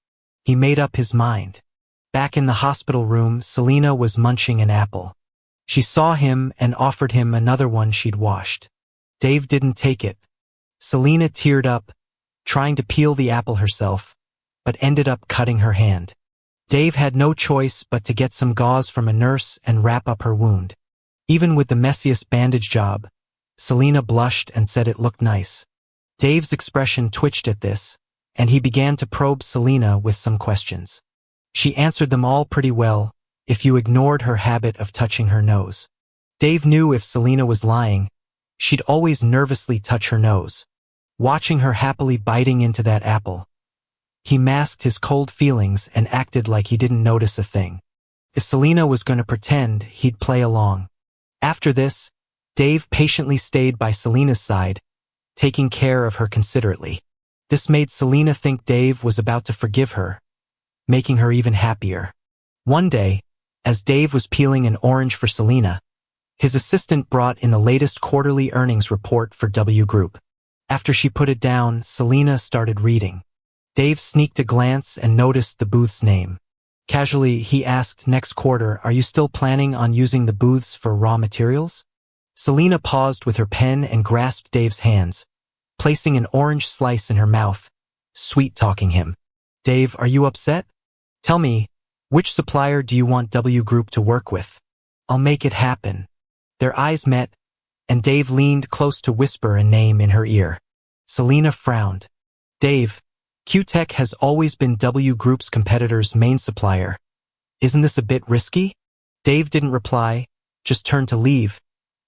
He made up his mind. Back in the hospital room, Selena was munching an apple. She saw him and offered him another one she'd washed. Dave didn't take it. Selena teared up, trying to peel the apple herself, but ended up cutting her hand. Dave had no choice but to get some gauze from a nurse and wrap up her wound. Even with the messiest bandage job, Selena blushed and said it looked nice. Dave's expression twitched at this, and he began to probe Selena with some questions. She answered them all pretty well, if you ignored her habit of touching her nose. Dave knew if Selena was lying, she'd always nervously touch her nose. Watching her happily biting into that apple, he masked his cold feelings and acted like he didn't notice a thing. If Selena was going to pretend, he'd play along. After this, Dave patiently stayed by Selena's side, taking care of her considerately. This made Selena think Dave was about to forgive her, making her even happier. One day, as Dave was peeling an orange for Selena, his assistant brought in the latest quarterly earnings report for W Group. After she put it down, Selena started reading. Dave sneaked a glance and noticed the booth's name. Casually, he asked, next quarter, are you still planning on using the booths for raw materials? Selena paused with her pen and grasped Dave's hands, placing an orange slice in her mouth, sweet-talking him. Dave, are you upset? Tell me, which supplier do you want W Group to work with? I'll make it happen. Their eyes met, and Dave leaned close to whisper a name in her ear. Selena frowned. Dave, Q-Tech has always been W Group's competitor's main supplier. Isn't this a bit risky? Dave didn't reply, just turned to leave,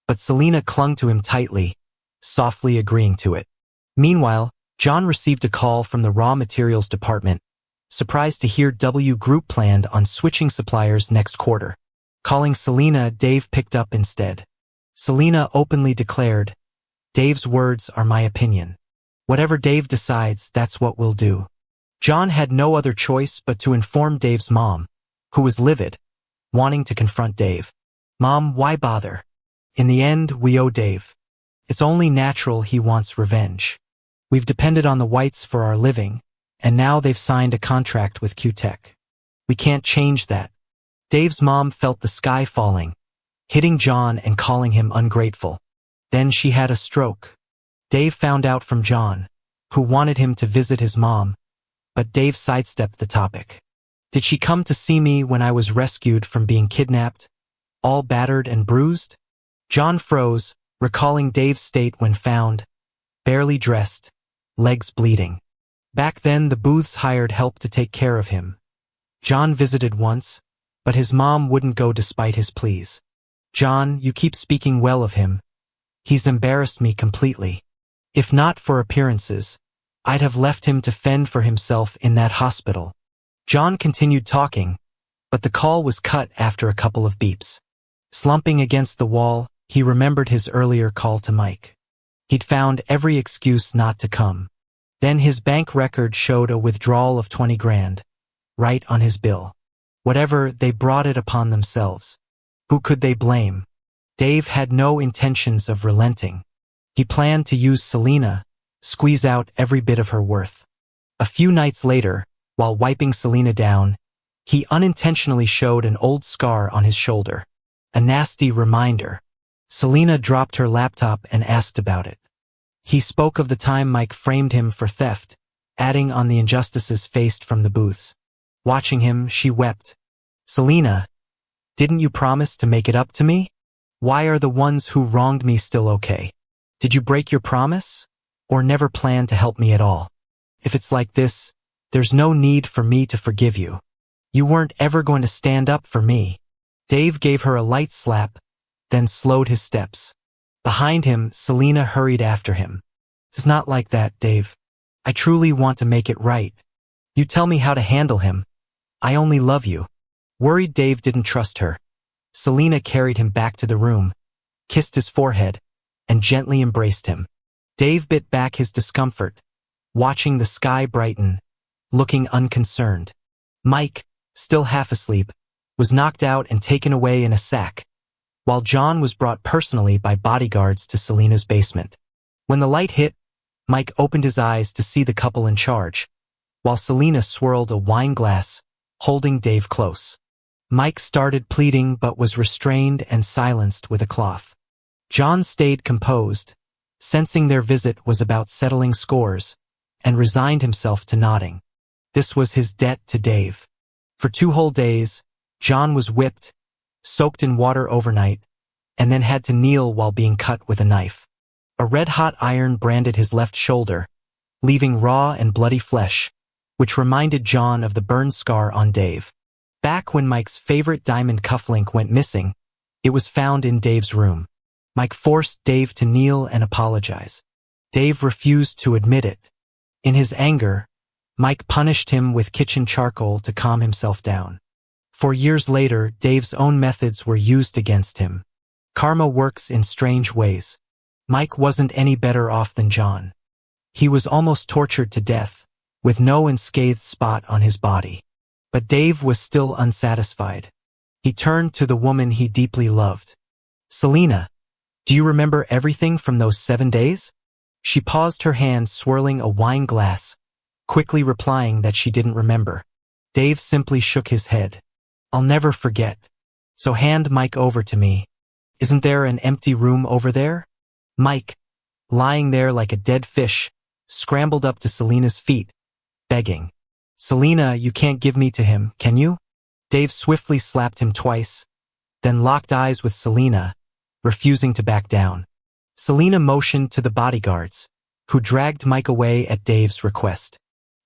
but Selena clung to him tightly, softly agreeing to it. Meanwhile, John received a call from the raw materials department, surprised to hear W Group planned on switching suppliers next quarter. Calling Selena, Dave picked up instead. Selena openly declared, Dave's words are my opinion. Whatever Dave decides, that's what we'll do. John had no other choice but to inform Dave's mom, who was livid, wanting to confront Dave. Mom, why bother? In the end, we owe Dave. It's only natural he wants revenge. We've depended on the Whites for our living, and now they've signed a contract with Q-Tech. We can't change that. Dave's mom felt the sky falling, hitting John and calling him ungrateful. Then she had a stroke. Dave found out from John, who wanted him to visit his mom, but Dave sidestepped the topic. Did she come to see me when I was rescued from being kidnapped, all battered and bruised? John froze, recalling Dave's state when found, barely dressed, legs bleeding. Back then, the booths hired help to take care of him. John visited once, but his mom wouldn't go despite his pleas. John, you keep speaking well of him. He's embarrassed me completely. If not for appearances, I'd have left him to fend for himself in that hospital. John continued talking, but the call was cut after a couple of beeps. Slumping against the wall, he remembered his earlier call to Mike. He'd found every excuse not to come. Then his bank record showed a withdrawal of 20 grand, right on his bill. Whatever, they brought it upon themselves. Who could they blame? Dave had no intentions of relenting. He planned to use Selena, squeeze out every bit of her worth. A few nights later, while wiping Selena down, he unintentionally showed an old scar on his shoulder. A nasty reminder. Selena dropped her laptop and asked about it. He spoke of the time Mike framed him for theft, adding on the injustices faced from the booths. Watching him, she wept. Selena, didn't you promise to make it up to me? Why are the ones who wronged me still okay? Did you break your promise? Or never plan to help me at all? If it's like this, there's no need for me to forgive you. You weren't ever going to stand up for me. Dave gave her a light slap, then slowed his steps. Behind him, Selena hurried after him. It's not like that, Dave. I truly want to make it right. You tell me how to handle him. I only love you. Worried Dave didn't trust her. Selena carried him back to the room, kissed his forehead, and gently embraced him. Dave bit back his discomfort, watching the sky brighten, looking unconcerned. Mike, still half asleep, was knocked out and taken away in a sack, while John was brought personally by bodyguards to Selena's basement. When the light hit, Mike opened his eyes to see the couple in charge, while Selena swirled a wine glass, holding Dave close. Mike started pleading but was restrained and silenced with a cloth. John stayed composed, sensing their visit was about settling scores, and resigned himself to nodding. This was his debt to Dave. For 2 whole days, John was whipped, soaked in water overnight, and then had to kneel while being cut with a knife. A red-hot iron branded his left shoulder, leaving raw and bloody flesh, which reminded John of the burn scar on Dave. Back when Mike's favorite diamond cufflink went missing, it was found in Dave's room. Mike forced Dave to kneel and apologize. Dave refused to admit it. In his anger, Mike punished him with kitchen charcoal to calm himself down. 4 years later, Dave's own methods were used against him. Karma works in strange ways. Mike wasn't any better off than John. He was almost tortured to death, with no unscathed spot on his body. But Dave was still unsatisfied. He turned to the woman he deeply loved. "Selena, do you remember everything from those 7 days?" She paused, her hand swirling a wine glass, quickly replying that she didn't remember. Dave simply shook his head. "I'll never forget. So hand Mike over to me. Isn't there an empty room over there?" Mike, lying there like a dead fish, scrambled up to Selena's feet, begging. "Selena, you can't give me to him, can you?" Dave swiftly slapped him twice, then locked eyes with Selena, refusing to back down. Selena motioned to the bodyguards, who dragged Mike away at Dave's request.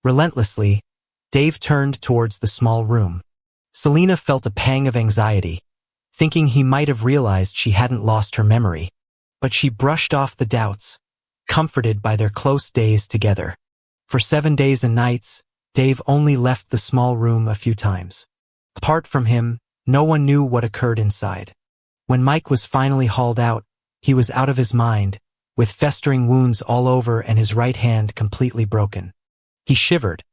Relentlessly, Dave turned towards the small room. Selena felt a pang of anxiety, thinking he might have realized she hadn't lost her memory. But she brushed off the doubts, comforted by their close days together. For 7 days and nights, Dave only left the small room a few times. Apart from him, no one knew what occurred inside. When Mike was finally hauled out, he was out of his mind, with festering wounds all over and his right hand completely broken. He shivered,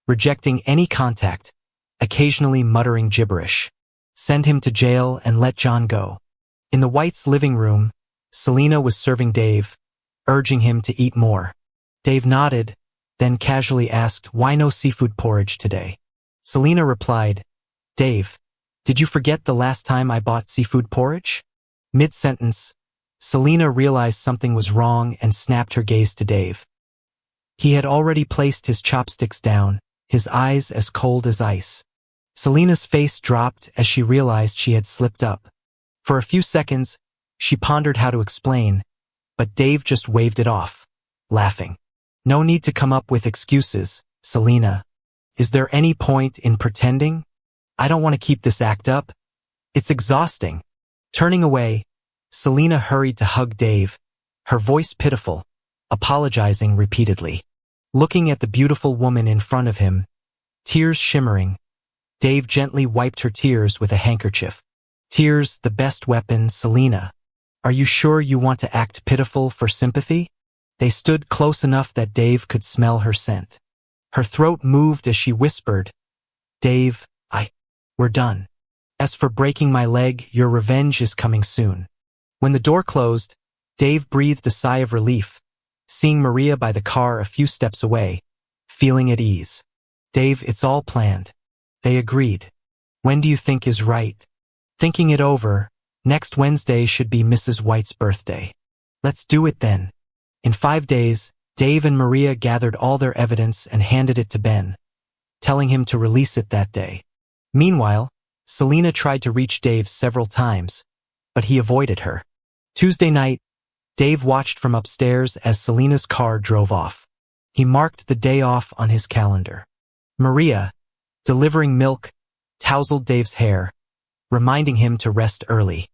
rejecting any contact, occasionally muttering gibberish. Send him to jail and let John go. In the Whites' living room, Selena was serving Dave, urging him to eat more. Dave nodded, then casually asked, "Why no seafood porridge today?" Selena replied, "Dave, did you forget the last time I bought seafood porridge?" Mid-sentence, Selena realized something was wrong and snapped her gaze to Dave. He had already placed his chopsticks down, his eyes as cold as ice. Selena's face dropped as she realized she had slipped up. For a few seconds, she pondered how to explain, but Dave just waved it off, laughing. "No need to come up with excuses, Selena. Is there any point in pretending? I don't want to keep this act up. It's exhausting." Turning away, Selena hurried to hug Dave, her voice pitiful, apologizing repeatedly. Looking at the beautiful woman in front of him, tears shimmering, Dave gently wiped her tears with a handkerchief. "Tears, the best weapon, Selena. Are you sure you want to act pitiful for sympathy?" They stood close enough that Dave could smell her scent. Her throat moved as she whispered, "Dave, we're done. As for breaking my leg, your revenge is coming soon." When the door closed, Dave breathed a sigh of relief, seeing Maria by the car a few steps away, feeling at ease. "Dave, it's all planned." They agreed. "When do you think is right?" Thinking it over, next Wednesday should be Mrs. White's birthday. "Let's do it then." In 5 days, Dave and Maria gathered all their evidence and handed it to Ben, telling him to release it that day. Meanwhile, Selena tried to reach Dave several times, but he avoided her. Tuesday night, Dave watched from upstairs as Selena's car drove off. He marked the day off on his calendar. Maria, delivering milk, tousled Dave's hair, reminding him to rest early.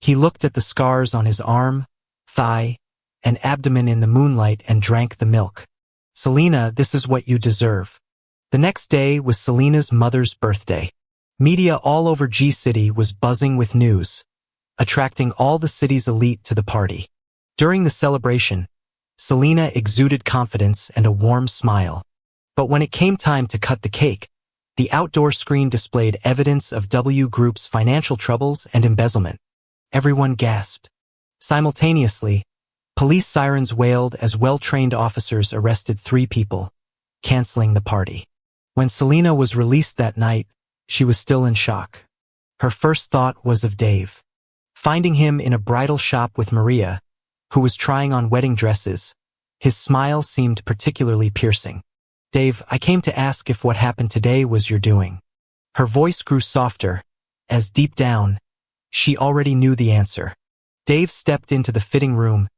He looked at the scars on his arm, thigh, and abdomen in the moonlight and drank the milk. "Selena, this is what you deserve." The next day was Selena's mother's birthday. Media all over G-City was buzzing with news, attracting all the city's elite to the party. During the celebration, Selena exuded confidence and a warm smile. But when it came time to cut the cake, the outdoor screen displayed evidence of W Group's financial troubles and embezzlement. Everyone gasped. Simultaneously, police sirens wailed as well-trained officers arrested 3 people, canceling the party. When Selena was released that night, she was still in shock. Her first thought was of Dave. Finding him in a bridal shop with Maria, who was trying on wedding dresses, his smile seemed particularly piercing. "Dave, I came to ask if what happened today was your doing." Her voice grew softer, as deep down, she already knew the answer. Dave stepped into the fitting room,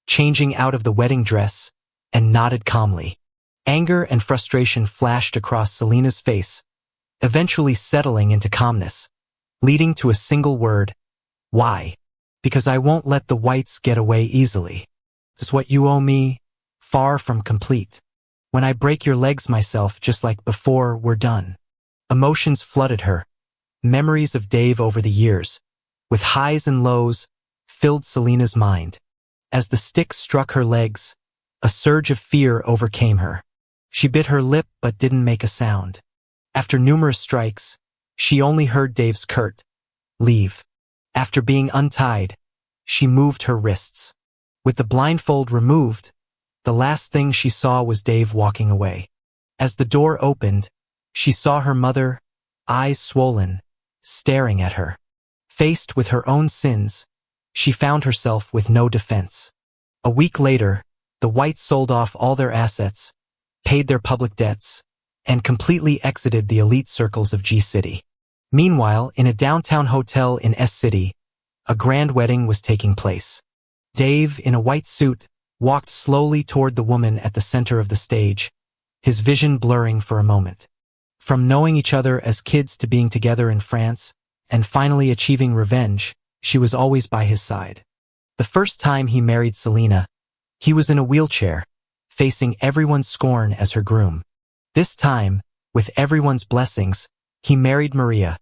changing out of the wedding dress, and nodded calmly. Anger and frustration flashed across Selena's face, eventually settling into calmness, leading to a single word: why? Because I won't let the whites get away easily. Is what you owe me far from complete. When I break your legs myself just like before, we're done. Emotions flooded her. Memories of Dave over the years, with highs and lows, filled Selena's mind. As the stick struck her legs, a surge of fear overcame her. She bit her lip but didn't make a sound. After numerous strikes, she only heard Dave's curt, "Leave." After being untied, she moved her wrists. With the blindfold removed, the last thing she saw was Dave walking away. As the door opened, she saw her mother, eyes swollen, staring at her. Faced with her own sins, she found herself with no defense. A week later, the whites sold off all their assets, paid their public debts, and completely exited the elite circles of G-City. Meanwhile, in a downtown hotel in S-City, a grand wedding was taking place. Dave, in a white suit, walked slowly toward the woman at the center of the stage, his vision blurring for a moment. From knowing each other as kids to being together in France, and finally achieving revenge, she was always by his side. The first time he married Selena, he was in a wheelchair, facing everyone's scorn as her groom. This time, with everyone's blessings, he married Maria,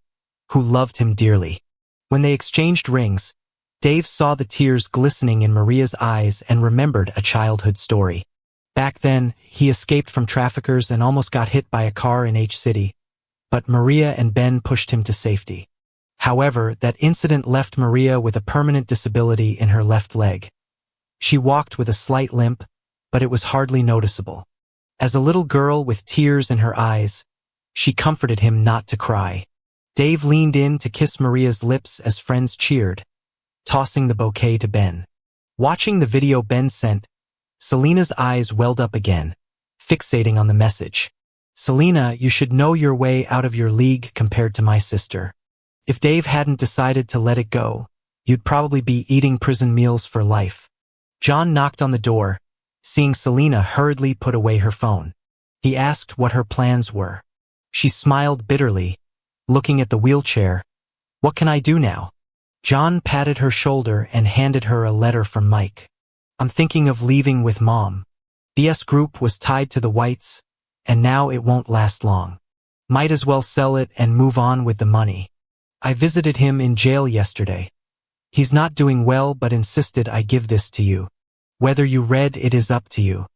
who loved him dearly. When they exchanged rings, Dave saw the tears glistening in Maria's eyes and remembered a childhood story. Back then, he escaped from traffickers and almost got hit by a car in H-City, but Maria and Ben pushed him to safety. However, that incident left Maria with a permanent disability in her left leg. She walked with a slight limp, but it was hardly noticeable. As a little girl with tears in her eyes, she comforted him not to cry. Dave leaned in to kiss Maria's lips as friends cheered, tossing the bouquet to Ben. Watching the video Ben sent, Selena's eyes welled up again, fixating on the message. "Selena, you should know your way out of your league compared to my sister. If Dave hadn't decided to let it go, you'd probably be eating prison meals for life." John knocked on the door, seeing Selena hurriedly put away her phone. He asked what her plans were. She smiled bitterly, looking at the wheelchair. "What can I do now?" John patted her shoulder and handed her a letter from Mike. "I'm thinking of leaving with Mom. BS Group was tied to the whites, and now it won't last long. Might as well sell it and move on with the money. I visited him in jail yesterday. He's not doing well but insisted I give this to you. Whether you read it is up to you."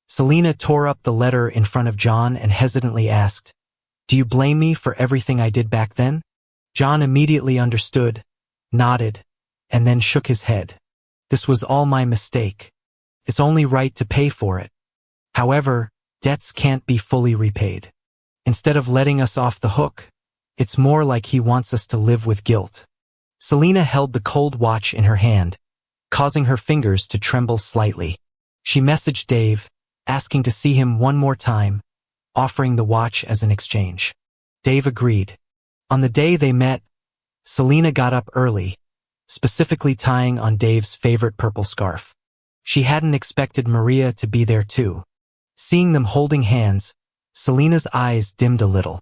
Selena tore up the letter in front of John and hesitantly asked, "Do you blame me for everything I did back then?" John immediately understood, nodded, and then shook his head. "This was all my mistake. It's only right to pay for it. However, debts can't be fully repaid. Instead of letting us off the hook, it's more like he wants us to live with guilt." Selena held the cold watch in her hand, causing her fingers to tremble slightly. She messaged Dave, asking to see him one more time, offering the watch as an exchange. Dave agreed. On the day they met, Selena got up early, specifically tying on Dave's favorite purple scarf. She hadn't expected Maria to be there too. Seeing them holding hands, Selena's eyes dimmed a little.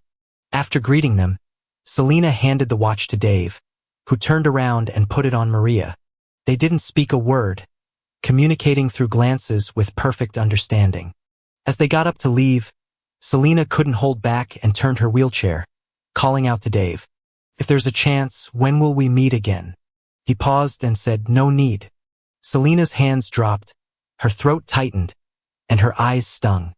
After greeting them, Selena handed the watch to Dave, who turned around and put it on Maria. They didn't speak a word, communicating through glances with perfect understanding. As they got up to leave, Selena couldn't hold back and turned her wheelchair, calling out to Dave, "If there's a chance, when will we meet again?" He paused and said, "No need." Selena's hands dropped, her throat tightened, and her eyes stung.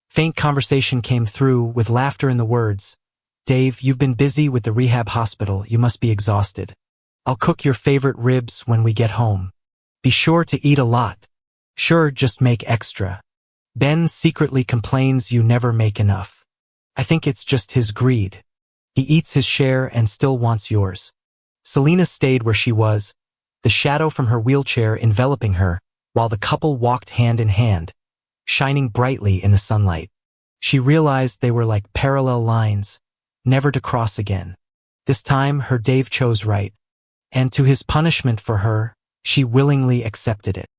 Faint conversation came through with laughter in the words, "Dave, you've been busy with the rehab hospital, you must be exhausted. I'll cook your favorite ribs when we get home. Be sure to eat a lot. Sure, just make extra. Ben secretly complains you never make enough. I think it's just his greed. He eats his share and still wants yours." Selena stayed where she was, the shadow from her wheelchair enveloping her, while the couple walked hand in hand, shining brightly in the sunlight. She realized they were like parallel lines, never to cross again. This time her Dave chose right, and to his punishment for her, she willingly accepted it.